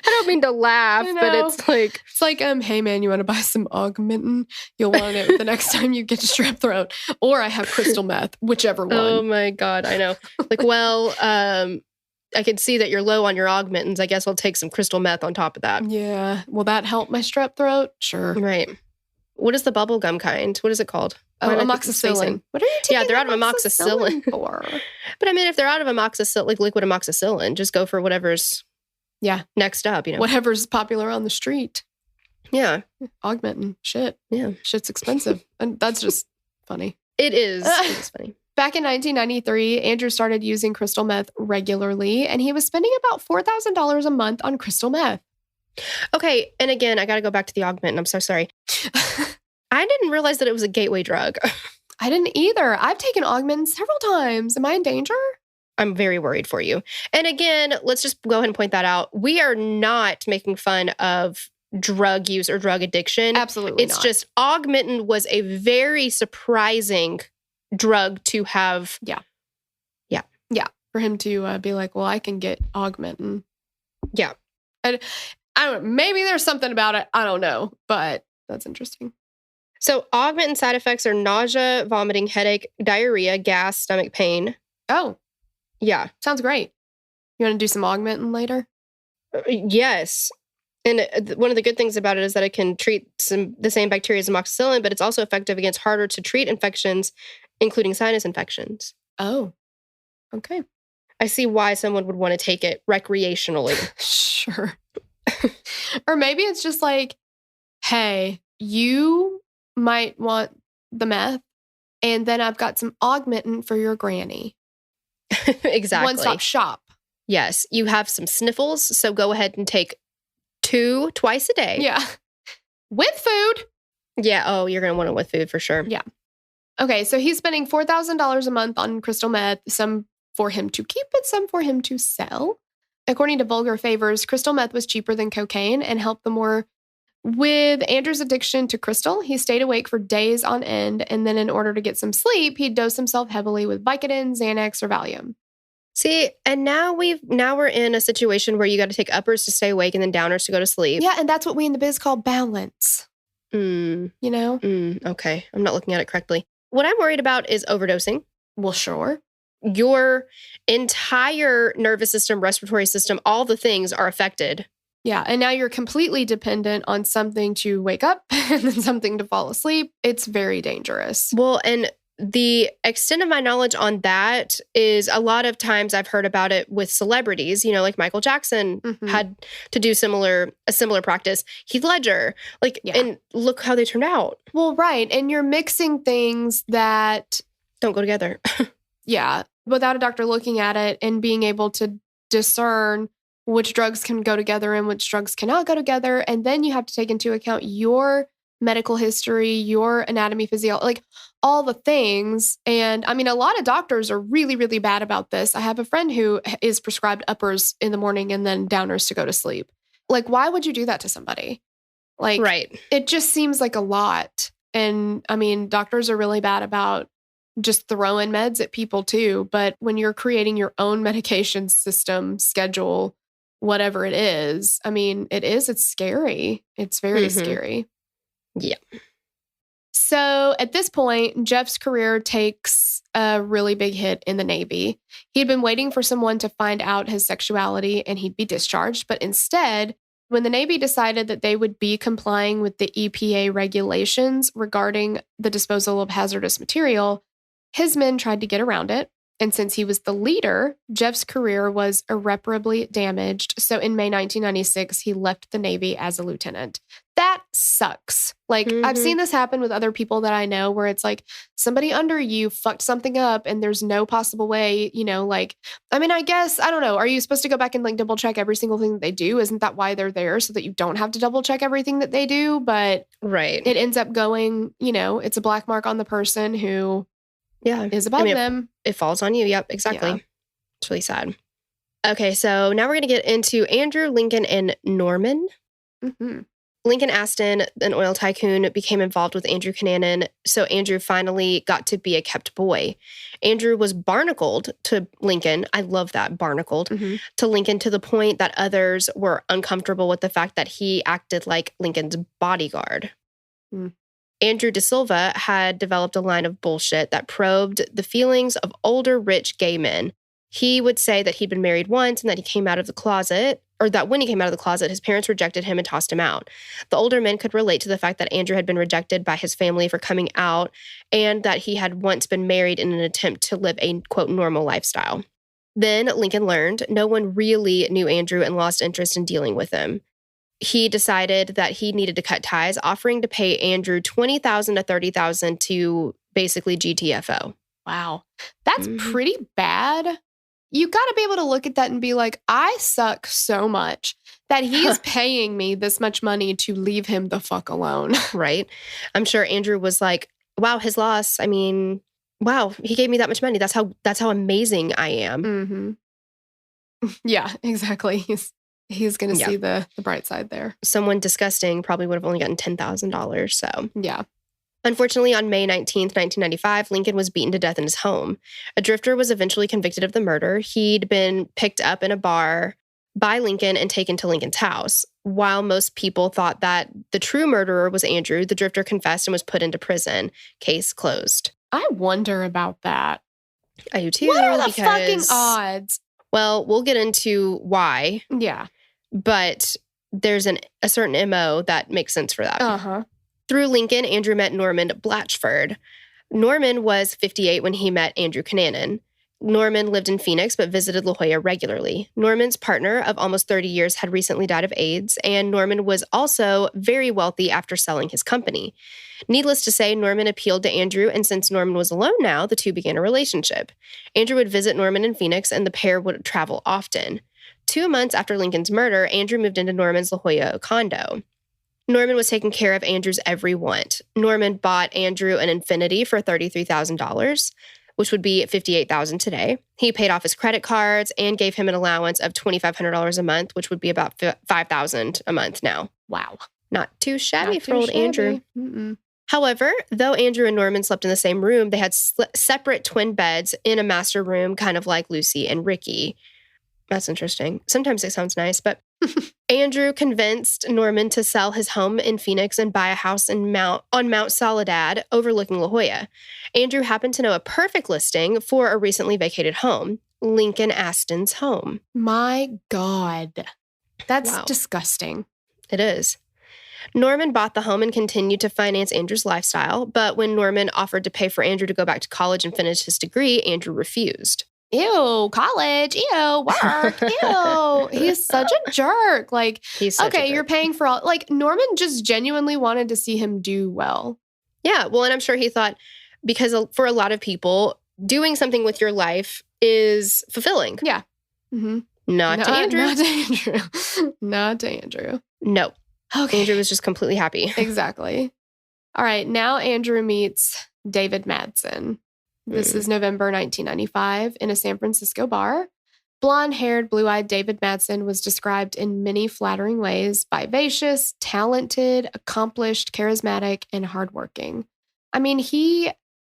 don't mean to laugh, but it's like, "Hey man, you want to buy some Augmentin? You'll want it the next time you get strep throat. Or I have crystal meth, whichever one." Oh my God, I know. Like, well, I can see that you're low on your Augmentins. I guess I'll take some crystal meth on top of that. Yeah. Will that help my strep throat? Sure. Right. What is the bubble gum kind? What is it called? Amoxicillin. What are you taking? Yeah, they're out of amoxicillin for. But I mean, if they're out of amoxicillin, like liquid amoxicillin, just go for whatever's next up, Whatever's popular on the street. Yeah. Augmentin. Shit. Yeah. Shit's expensive. And that's just funny. It is. It is funny. Back in 1993, Andrew started using crystal meth regularly, and he was spending about $4,000 a month on crystal meth. Okay, and again, I got to go back to the Augmentin. I'm so sorry. I didn't realize that it was a gateway drug. I didn't either. I've taken Augmentin several times. Am I in danger? I'm very worried for you. And again, let's just go ahead and point that out. We are not making fun of drug use or drug addiction. Absolutely It's not. just Augmentin was a very surprising drug to have. Yeah. For him to be like, "Well, I can get Augmentin." Yeah. And I don't know. Maybe there's something about it. I don't know. But that's interesting. So Augmentin side effects are nausea, vomiting, headache, diarrhea, gas, stomach pain. Oh. Yeah. Sounds great. You want to do some Augmentin later? Yes. And one of the good things about it is that it can treat the same bacteria as amoxicillin, but it's also effective against harder to treat infections, including sinus infections. Oh. Okay. I see why someone would want to take it recreationally. Sure. Or maybe it's just like, "Hey, you might want the meth, and then I've got some Augmentin for your granny." Exactly. One-stop shop. Yes. You have some sniffles, so go ahead and take 2 twice a day. Yeah. With food. Yeah. Oh, you're going to want it with food for sure. Yeah. Okay, so he's spending $4,000 a month on crystal meth, some for him to keep it, some for him to sell. According to Vulgar Favors, crystal meth was cheaper than cocaine and helped the more. With Andrew's addiction to crystal, he stayed awake for days on end, and then in order to get some sleep, he'd dose himself heavily with Vicodin, Xanax, or Valium. See, and now we're in a situation where you got to take uppers to stay awake and then downers to go to sleep. Yeah, and that's what we in the biz call balance. You know? Okay, I'm not looking at it correctly. What I'm worried about is overdosing. Well, sure. Your entire nervous system, respiratory system, all the things are affected. Yeah, and now you're completely dependent on something to wake up and then something to fall asleep. It's very dangerous. Well, and the extent of my knowledge on that is a lot of times I've heard about it with celebrities, like Michael Jackson had to do a similar practice. Heath Ledger, and look how they turned out. Well, right. And you're mixing things that don't go together. Yeah. Without a doctor looking at it and being able to discern which drugs can go together and which drugs cannot go together. And then you have to take into account your medical history, your anatomy, physiology, all the things. And I mean, a lot of doctors are really, really bad about this. I have a friend who is prescribed uppers in the morning and then downers to go to sleep. Why would you do that to somebody? Right. It just seems like a lot. And I mean, doctors are really bad about just throwing meds at people too. But when you're creating your own medication system, schedule, whatever it is, I mean, it's scary. It's very scary. Yeah. So at this point, Jeff's career takes a really big hit in the Navy. He'd been waiting for someone to find out his sexuality and he'd be discharged. But instead, when the Navy decided that they would be complying with the EPA regulations regarding the disposal of hazardous material, his men tried to get around it. And since he was the leader, Jeff's career was irreparably damaged. So in May 1996, he left the Navy as a lieutenant. That sucks. I've seen this happen with other people that I know where it's somebody under you fucked something up and there's no possible way, I mean, I guess, I don't know. Are you supposed to go back and double check every single thing that they do? Isn't that why they're there? So that you don't have to double check everything that they do? But right. It ends up going, it's a black mark on the person who is above them. It falls on you. Yep, exactly. Yeah. It's really sad. Okay, so now we're going to get into Andrew, Lincoln, and Norman. Lincoln Aston, an oil tycoon, became involved with Andrew Cunanan, so Andrew finally got to be a kept boy. Andrew was barnacled to Lincoln. I love that, barnacled, to Lincoln to the point that others were uncomfortable with the fact that he acted like Lincoln's bodyguard. Andrew De Silva had developed a line of bullshit that probed the feelings of older, rich gay men. He would say that he'd been married once and that he came out of the closet, or that when he came out of the closet, his parents rejected him and tossed him out. The older men could relate to the fact that Andrew had been rejected by his family for coming out and that he had once been married in an attempt to live a, quote, normal lifestyle. Then Lincoln learned no one really knew Andrew and lost interest in dealing with him. He decided that he needed to cut ties, offering to pay Andrew $20,000 to $30,000 to basically GTFO. Wow. That's pretty bad. You got to be able to look at that and be like, I suck so much that he's paying me this much money to leave him the fuck alone. Right. I'm sure Andrew was like, wow, his loss. I mean, wow, he gave me that much money. That's how amazing I am. Yeah, exactly. He's going to see the bright side there. Someone disgusting probably would have only gotten $10,000. So, yeah. Unfortunately, on May 19th, 1995, Lincoln was beaten to death in his home. A drifter was eventually convicted of the murder. He'd been picked up in a bar by Lincoln and taken to Lincoln's house. While most people thought that the true murderer was Andrew, the drifter confessed and was put into prison. Case closed. I wonder about that. I do too. What are the fucking odds? Well, we'll get into why. Yeah. But there's a certain MO that makes sense for that. Through Lincoln, Andrew met Norman Blatchford. Norman was 58 when he met Andrew Cunanan. Norman lived in Phoenix but visited La Jolla regularly. Norman's partner of almost 30 years had recently died of AIDS, and Norman was also very wealthy after selling his company. Needless to say, Norman appealed to Andrew, and since Norman was alone now, the two began a relationship. Andrew would visit Norman in Phoenix, and the pair would travel often. 2 months after Lincoln's murder, Andrew moved into Norman's La Jolla condo. Norman was taking care of Andrew's every want. Norman bought Andrew an Infiniti for $33,000, which would be $58,000 today. He paid off his credit cards and gave him an allowance of $2,500 a month, which would be about $5,000 a month now. Wow. Not too shabby for old Andrew. However, though Andrew and Norman slept in the same room, they had separate twin beds in a master room, kind of like Lucy and Ricky. That's interesting. Sometimes it sounds nice, but Andrew convinced Norman to sell his home in Phoenix and buy a house on Mount Soledad overlooking La Jolla. Andrew happened to know a perfect listing for a recently vacated home, Lincoln Aston's home. My God. That's disgusting. It is. Norman bought the home and continued to finance Andrew's lifestyle. But when Norman offered to pay for Andrew to go back to college and finish his degree, Andrew refused. Ew, college. Ew, work. Ew. He's such a jerk. Like, He's such a okay, jerk. you're paying for all. Like, Norman just genuinely wanted to see him do well. Yeah, well, and I'm sure he thought, because for a lot of people, doing something with your life is fulfilling. Yeah. Mm-hmm. Not to Andrew. Not to Andrew. Not to Andrew. No. Okay. Andrew was just completely happy. Exactly. All right. Now Andrew meets David Madsen. This is November 1995 in a San Francisco bar. Blonde-haired, blue-eyed David Madsen was described in many flattering ways: vivacious, talented, accomplished, charismatic, and hardworking. I mean, he,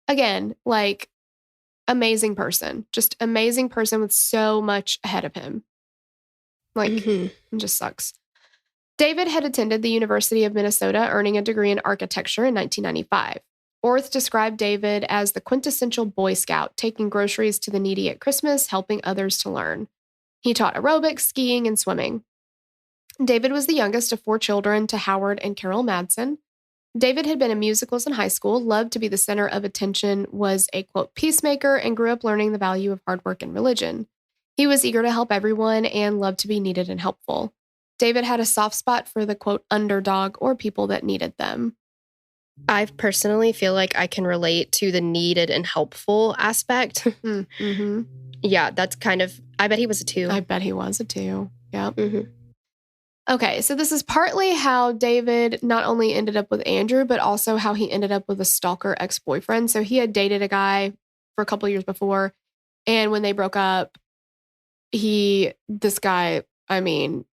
again, like, amazing person. Just amazing person with so much ahead of him. Like, it just sucks. David had attended the University of Minnesota, earning a degree in architecture in 1995. Orth described David as the quintessential Boy Scout, taking groceries to the needy at Christmas, helping others to learn. He taught aerobics, skiing, and swimming. David was the youngest of 4 children to Howard and Carol Madsen. David had been in musicals in high school, loved to be the center of attention, was a, quote, peacemaker, and grew up learning the value of hard work and religion. He was eager to help everyone and loved to be needed and helpful. David had a soft spot for the, quote, underdog, or people that needed them. I personally feel like I can relate to the needed and helpful aspect. Mm-hmm. Yeah, that's kind of, I bet he was a 2. I bet he was a 2. Yep. Mm-hmm. Okay, so this is partly how David not only ended up with Andrew, but also how he ended up with a stalker ex-boyfriend. So he had dated a guy for a couple of years before, and when they broke up, this guy, I mean,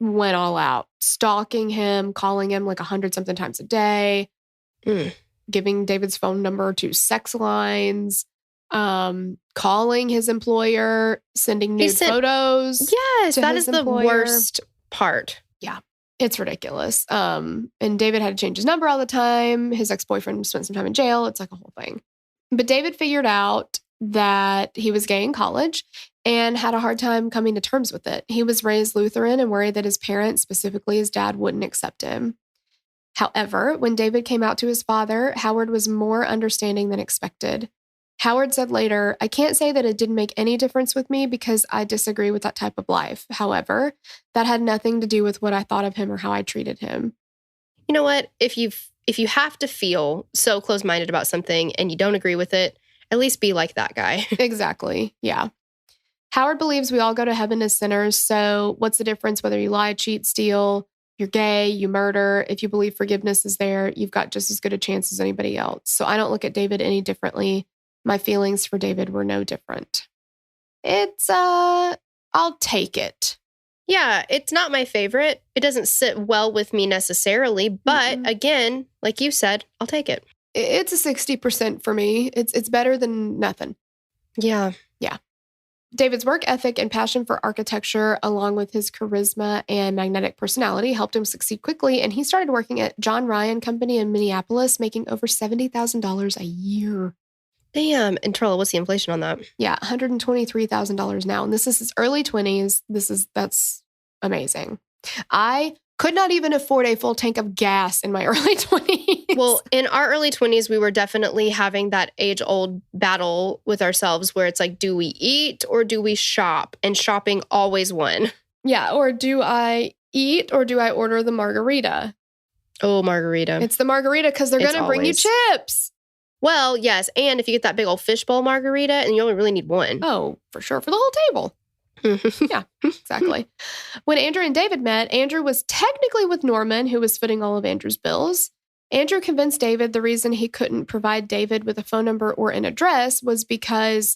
went all out, stalking him, calling him like 100-something times a day, giving David's phone number to sex lines, calling his employer, sending nude photos. Yes, that is the worst part. Yeah, it's ridiculous. And David had to change his number all the time. His ex-boyfriend spent some time in jail. It's like a whole thing. But David figured out that he was gay in college and had a hard time coming to terms with it. He was raised Lutheran and worried that his parents, specifically his dad, wouldn't accept him. However, when David came out to his father, Howard was more understanding than expected. Howard said later, "I can't say that it didn't make any difference with me because I disagree with that type of life. However, that had nothing to do with what I thought of him or how I treated him." You know what? If you have to feel so close-minded about something and you don't agree with it, at least be like that guy. Exactly. Yeah. Howard believes we all go to heaven as sinners. So what's the difference whether you lie, cheat, steal, you're gay, you murder? If you believe forgiveness is there, you've got just as good a chance as anybody else. So I don't look at David any differently. My feelings for David were no different. It's, I'll take it. Yeah, it's not my favorite. It doesn't sit well with me necessarily. But again, like you said, I'll take it. It's a 60% for me. It's better than nothing. Yeah. Yeah. David's work ethic and passion for architecture, along with his charisma and magnetic personality, helped him succeed quickly. And he started working at John Ryan Company in Minneapolis, making over $70,000 a year. Damn. And Trolla, what's the inflation on that? Yeah, $123,000 now. And this is his early 20s. That's amazing. I could not even afford a full tank of gas in my early 20s. Well, in our early 20s, we were definitely having that age-old battle with ourselves where it's like, do we eat or do we shop? And shopping always won. Yeah, or do I eat or do I order the margarita? Oh, margarita. It's the margarita because they're going to bring you chips. Well, yes. And if you get that big old fishbowl margarita, and you only really need one. Oh, for sure. For the whole table. Yeah, exactly. When Andrew and David met, Andrew was technically with Norman, who was footing all of Andrew's bills. Andrew convinced David the reason he couldn't provide David with a phone number or an address was because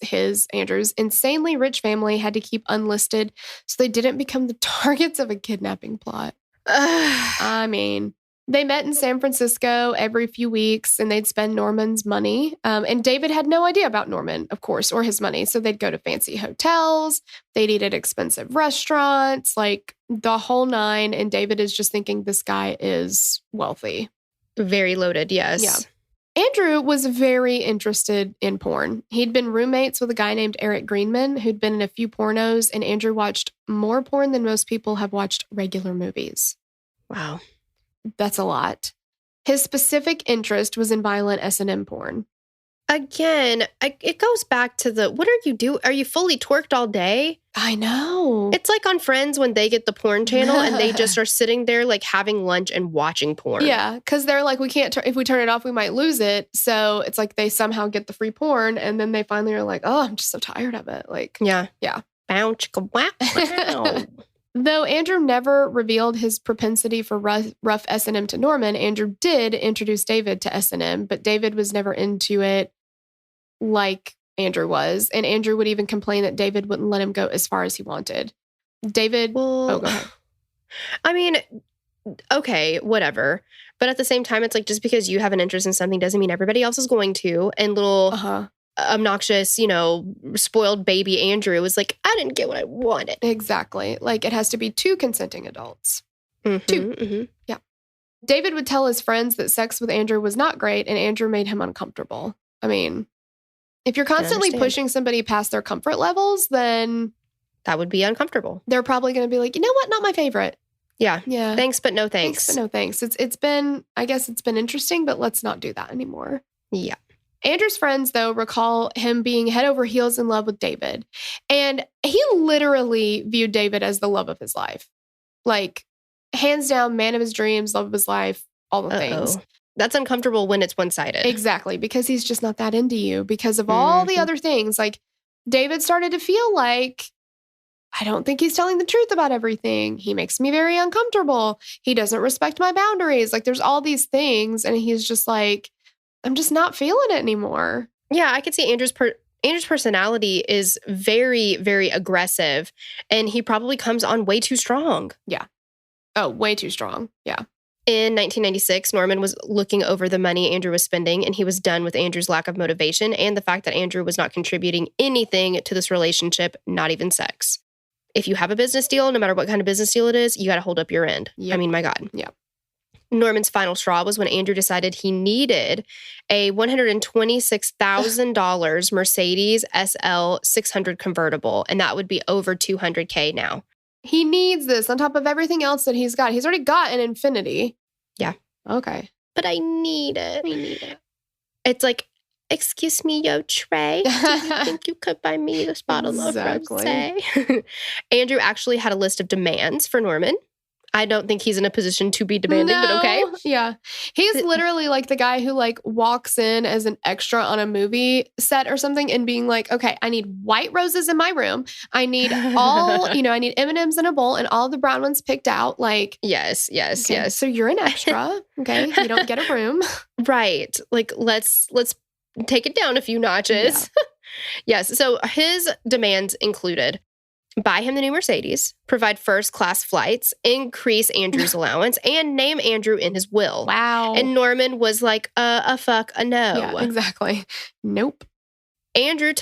Andrew's insanely rich family had to keep unlisted so they didn't become the targets of a kidnapping plot. I mean, they met in San Francisco every few weeks and they'd spend Norman's money. And David had no idea about Norman, of course, or his money. So they'd go to fancy hotels. They'd eat at expensive restaurants, like the whole nine. And David is just thinking this guy is wealthy. Very loaded, yes. Yeah. Andrew was very interested in porn. He'd been roommates with a guy named Eric Greenman, who'd been in a few pornos, and Andrew watched more porn than most people have watched regular movies. Wow. That's a lot. His specific interest was in violent S&M porn. Again, it goes back to what are you doing? Are you fully twerked all day? I know. It's like on Friends when they get the porn channel and they just are sitting there like having lunch and watching porn. Yeah, because they're like, we can't, if we turn it off, we might lose it. So it's like they somehow get the free porn and then they finally are like, oh, I'm just so tired of it. Like, yeah. Though Andrew never revealed his propensity for rough S&M to Norman, Andrew did introduce David to S&M, but David was never into it like Andrew was. And Andrew would even complain that David wouldn't let him go as far as he wanted. David, go ahead. I mean, okay, whatever. But at the same time, it's like just because you have an interest in something doesn't mean everybody else is going to. And little obnoxious, spoiled baby Andrew was like, I didn't get what I wanted. Exactly. Like it has to be two consenting adults. Mm-hmm, two. Mm-hmm. Yeah. David would tell his friends that sex with Andrew was not great and Andrew made him uncomfortable. I mean, if you're constantly pushing somebody past their comfort levels, then that would be uncomfortable. They're probably going to be like, you know what? Not my favorite. Yeah. Yeah. Thanks, but no thanks. Thanks, but no thanks. It's been, I guess it's been interesting, but let's not do that anymore. Yeah. Andrew's friends, though, recall him being head over heels in love with David. And he literally viewed David as the love of his life. Like, hands down, man of his dreams, love of his life, all the things. That's uncomfortable when it's one-sided. Exactly, because he's just not that into you because of all the other things. Like, David started to feel like, I don't think he's telling the truth about everything. He makes me very uncomfortable. He doesn't respect my boundaries. Like, there's all these things. And he's just like, I'm just not feeling it anymore. Yeah, I could see Andrew's personality is very, very aggressive. And he probably comes on way too strong. Yeah. Oh, way too strong. Yeah. In 1996, Norman was looking over the money Andrew was spending, and he was done with Andrew's lack of motivation and the fact that Andrew was not contributing anything to this relationship, not even sex. If you have a business deal, no matter what kind of business deal it is, you got to hold up your end. Yep. I mean, my God. Yeah. Norman's final straw was when Andrew decided he needed a $126,000 Mercedes SL 600 convertible, and that would be over $200K now. He needs this on top of everything else that he's got. He's already got an Infinity. Yeah. Okay. But I need it. We need it. It's like, excuse me, yo, Trey, do you think you could buy me this bottle of rosé? Andrew actually had a list of demands for Norman. I don't think he's in a position to be demanding, but okay. Yeah. He's literally like the guy who like walks in as an extra on a movie set or something and being like, okay, I need white roses in my room. I need all, I need M&Ms in a bowl and all the brown ones picked out. Like, yes. So you're an extra. Okay. You don't get a room. Right. Like, let's take it down a few notches. Yeah. Yes. So his demands included buy him the new Mercedes, provide first-class flights, increase Andrew's allowance, and name Andrew in his will. Wow. And Norman was like, a fuck, a no. Yeah, exactly. Nope. Andrew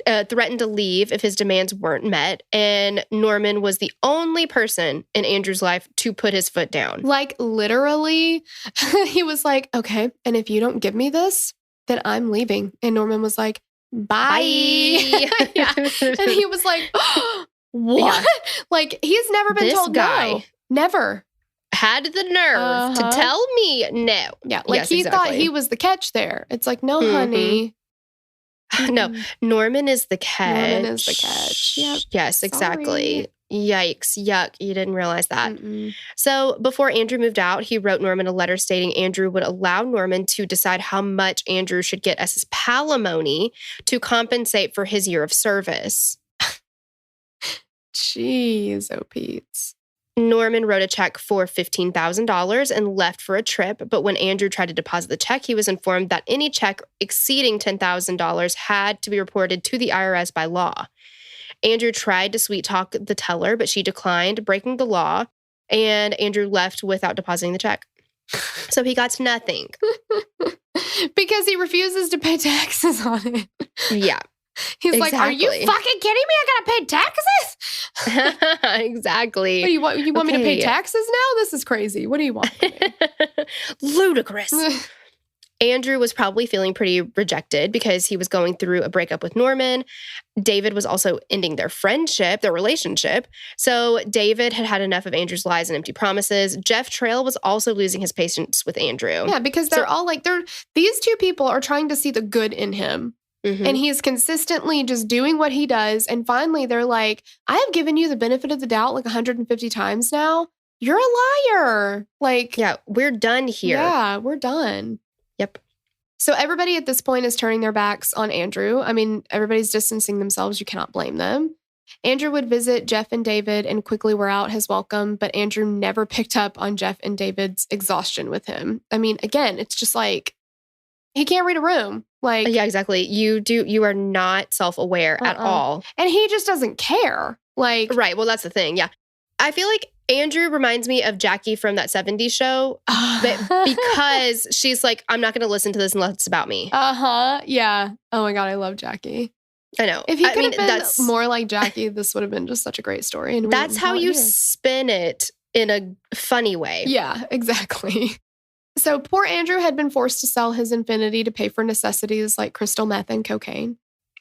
threatened to leave if his demands weren't met, and Norman was the only person in Andrew's life to put his foot down. Like, literally, he was like, okay, and if you don't give me this, then I'm leaving. And Norman was like, bye. Yeah. And he was like, what? Yeah. Like, he's never been told no. Never. Had the nerve to tell me no. Yeah, like yes, he thought he was the catch there. It's like, no, honey. No, Norman is the catch. Norman is the catch. Yep. Yes, exactly. Sorry. Yikes. Yuck. You didn't realize that. So before Andrew moved out, he wrote Norman a letter stating Andrew would allow Norman to decide how much Andrew should get as his palimony to compensate for his year of service. Jeez, oh Pete's. Norman wrote a check for $15,000 and left for a trip, but when Andrew tried to deposit the check, he was informed that any check exceeding $10,000 had to be reported to the IRS by law. Andrew tried to sweet talk the teller, but she declined, breaking the law, and Andrew left without depositing the check. So he got nothing. Because he refuses to pay taxes on it. Yeah. He's exactly. Like, are you fucking kidding me? I gotta pay taxes? Exactly. What, you want me to pay taxes now? This is crazy. What do you want from me? Ludicrous. Andrew was probably feeling pretty rejected because he was going through a breakup with Norman. David was also ending their friendship, their relationship. So David had had enough of Andrew's lies and empty promises. Jeff Trail was also losing his patience with Andrew. Yeah, because they're all like, these two people are trying to see the good in him. And he's consistently just doing what he does. And finally, they're like, I have given you the benefit of the doubt like 150 times now. You're a liar. Like, yeah, we're done here. Yeah, we're done. Yep. So everybody at this point is turning their backs on Andrew. I mean, everybody's distancing themselves. You cannot blame them. Andrew would visit Jeff and David and quickly wear out his welcome, but Andrew never picked up on Jeff and David's exhaustion with him. I mean, again, it's just like, he can't read a room. Like, yeah, exactly. You are not self-aware at all. And he just doesn't care. Like, right. Well, that's the thing. Yeah. I feel like Andrew reminds me of Jackie from that 70s show because she's like, I'm not going to listen to this unless it's about me. Yeah. Oh my God. I love Jackie. I know. If he could have been more like Jackie, this would have been just such a great story. And that's how you spin it in a funny way. Yeah, exactly. So poor Andrew had been forced to sell his infinity to pay for necessities like crystal meth and cocaine.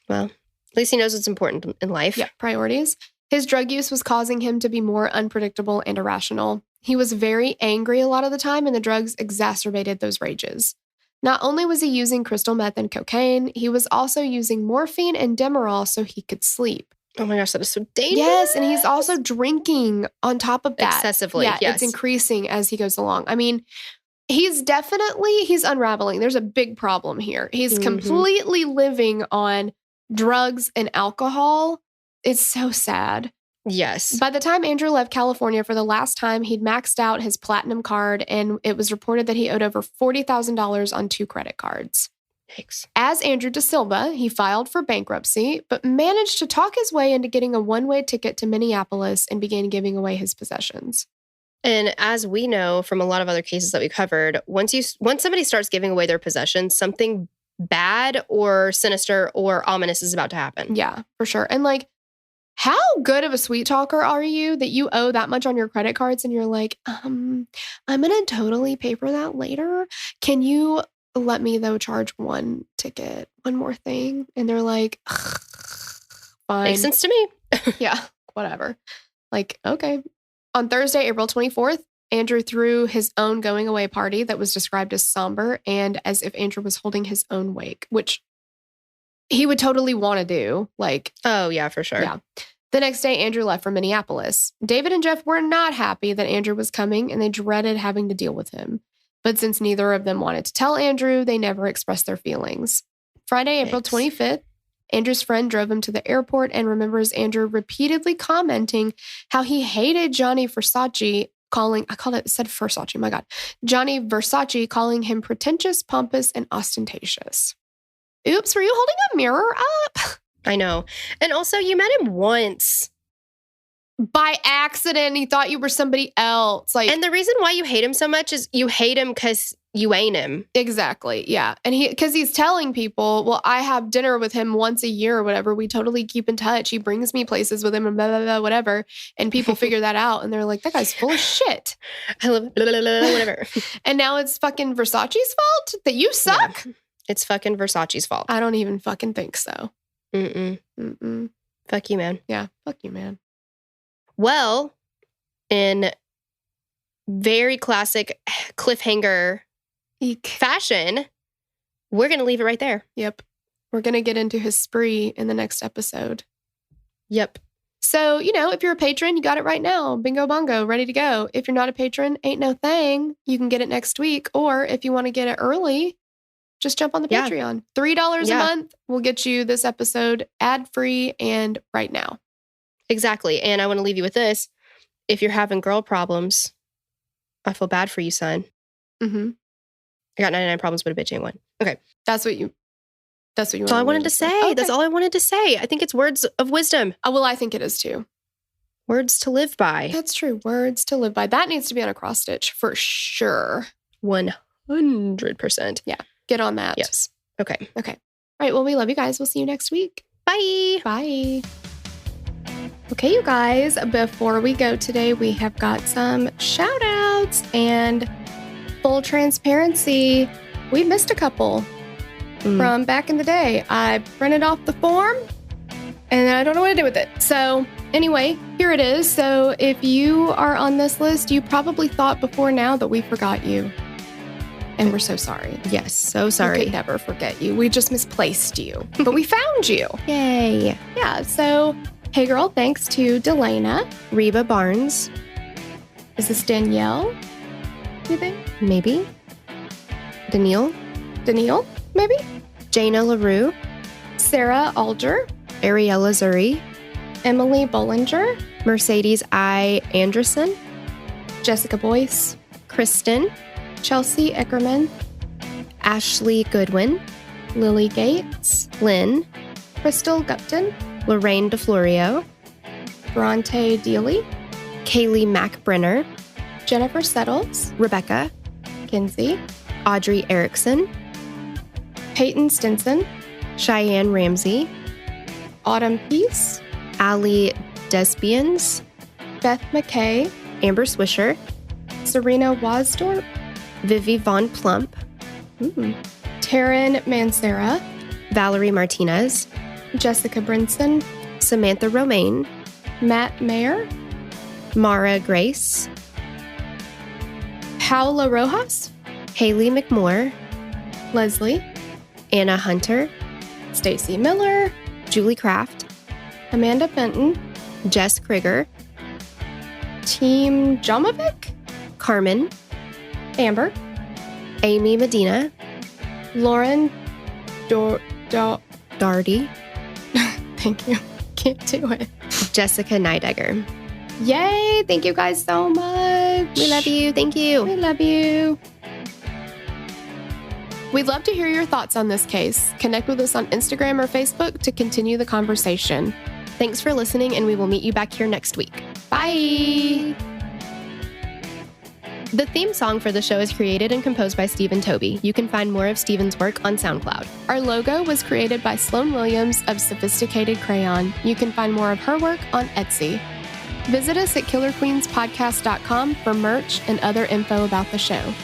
Well, at least he knows what's important in life. Yeah, priorities. His drug use was causing him to be more unpredictable and irrational. He was very angry a lot of the time, and the drugs exacerbated those rages. Not only was he using crystal meth and cocaine, he was also using morphine and Demerol so he could sleep. Oh my gosh, that is so dangerous. Yes, and he's also drinking on top of that. Excessively, yeah, yes. It's increasing as he goes along. I mean, he's unraveling. There's a big problem here. He's completely living on drugs and alcohol. It's so sad. Yes. By the time Andrew left California for the last time, he'd maxed out his platinum card, and it was reported that he owed over $40,000 on 2 credit cards. Thanks. As Andrew De Silva, he filed for bankruptcy, but managed to talk his way into getting a one-way ticket to Minneapolis and began giving away his possessions. And as we know from a lot of other cases that we covered, once somebody starts giving away their possessions, something bad or sinister or ominous is about to happen. Yeah, for sure. And like, how good of a sweet talker are you that you owe that much on your credit cards and you're like, I'm going to totally pay for that later. Can you let me, though, charge one ticket, one more thing? And they're like, fine. Makes sense to me. Yeah, whatever. Like, okay. On Thursday, April 24th, Andrew threw his own going away party that was described as somber and as if Andrew was holding his own wake, which he would totally want to do. Like, oh, yeah, for sure. Yeah. The next day, Andrew left for Minneapolis. David and Jeff were not happy that Andrew was coming, and they dreaded having to deal with him. But since neither of them wanted to tell Andrew, they never expressed their feelings. Friday, April 25th, Andrew's friend drove him to the airport and remembers Andrew repeatedly commenting how he hated Gianni Versace, Gianni Versace calling him pretentious, pompous, and ostentatious. Oops, were you holding a mirror up? I know. And also, you met him once. By accident. He thought you were somebody else. Like, and the reason why you hate him so much is you hate him because you ain't him. Exactly. Yeah. And because he's telling people, well, I have dinner with him once a year or whatever. We totally keep in touch. He brings me places with him and blah, blah, blah, whatever. And people figure that out. And they're like, that guy's full of shit. I love blah, blah, blah, whatever. And now it's fucking Versace's fault that you suck? Yeah. It's fucking Versace's fault. I don't even fucking think so. Mm-mm. Fuck you, man. Yeah. Fuck you, man. Well, in very classic cliffhanger fashion, we're going to leave it right there. Yep. We're going to get into his spree in the next episode. Yep. So, if you're a patron, you got it right now. Bingo bongo, ready to go. If you're not a patron, ain't no thing. You can get it next week. Or if you want to get it early, just jump on the Patreon. $3 a month will get you this episode ad-free and right now. Exactly. And I want to leave you with this. If you're having girl problems, I feel bad for you, son. Mm-hmm. I got 99 problems, but a bitch ain't one. Okay. That's what you That's all I wanted to say. Okay. That's all I wanted to say. I think it's words of wisdom. Oh, well, I think it is too. Words to live by. That's true. Words to live by. That needs to be on a cross stitch for sure. 100%. Yeah. Get on that. Yes. Okay. All right. Well, we love you guys. We'll see you next week. Bye. Bye. Okay, you guys, before we go today, we have got some shout outs and full transparency. we missed a couple from back in the day. I printed off the form and I don't know what to do with it. So anyway, here it is. So if you are on this list, you probably thought before now that we forgot you. And we're so sorry. Yes, so sorry. We could never forget you. We just misplaced you. But we found you. Yay. Yeah, so Hey Girl, thanks to Delana. Reba Barnes. Is this Danielle, you think? Maybe. Danielle, maybe? Jana LaRue. Sarah Alger. Ariella Zuri. Emily Bollinger. Mercedes I. Anderson. Jessica Boyce. Kristen. Chelsea Eckerman. Ashley Goodwin. Lily Gates. Lynn. Crystal Gupton. Lorraine DeFlorio. Bronte Dealey. Kaylee MacBrenner. Jennifer Settles. Rebecca. Kinsey. Audrey Erickson. Peyton Stinson. Cheyenne Ramsey. Autumn Peace. Allie Desbians. Beth McKay. Amber Swisher. Serena Wasdorp. Vivi Von Plump. Taryn Mancera. Valerie Martinez. Jessica Brinson. Samantha Romaine. Matt Mayer. Mara Grace. Paula Rojas. Haley McMore. Leslie. Anna Hunter. Stacy Miller. Julie Kraft. Amanda Benton. Jess Krieger. Team Jomovic. Carmen. Amber. Amy Medina. Lauren Darty. Thank you. Can't do it. Jessica Neidegger. Yay. Thank you guys so much. We love you. Thank you. We love you. We'd love to hear your thoughts on this case. Connect with us on Instagram or Facebook to continue the conversation. Thanks for listening, and we will meet you back here next week. Bye. The theme song for the show is created and composed by Stephen Toby. You can find more of Stephen's work on SoundCloud. Our logo was created by Sloan Williams of Sophisticated Crayon. You can find more of her work on Etsy. Visit us at killerqueenspodcast.com for merch and other info about the show.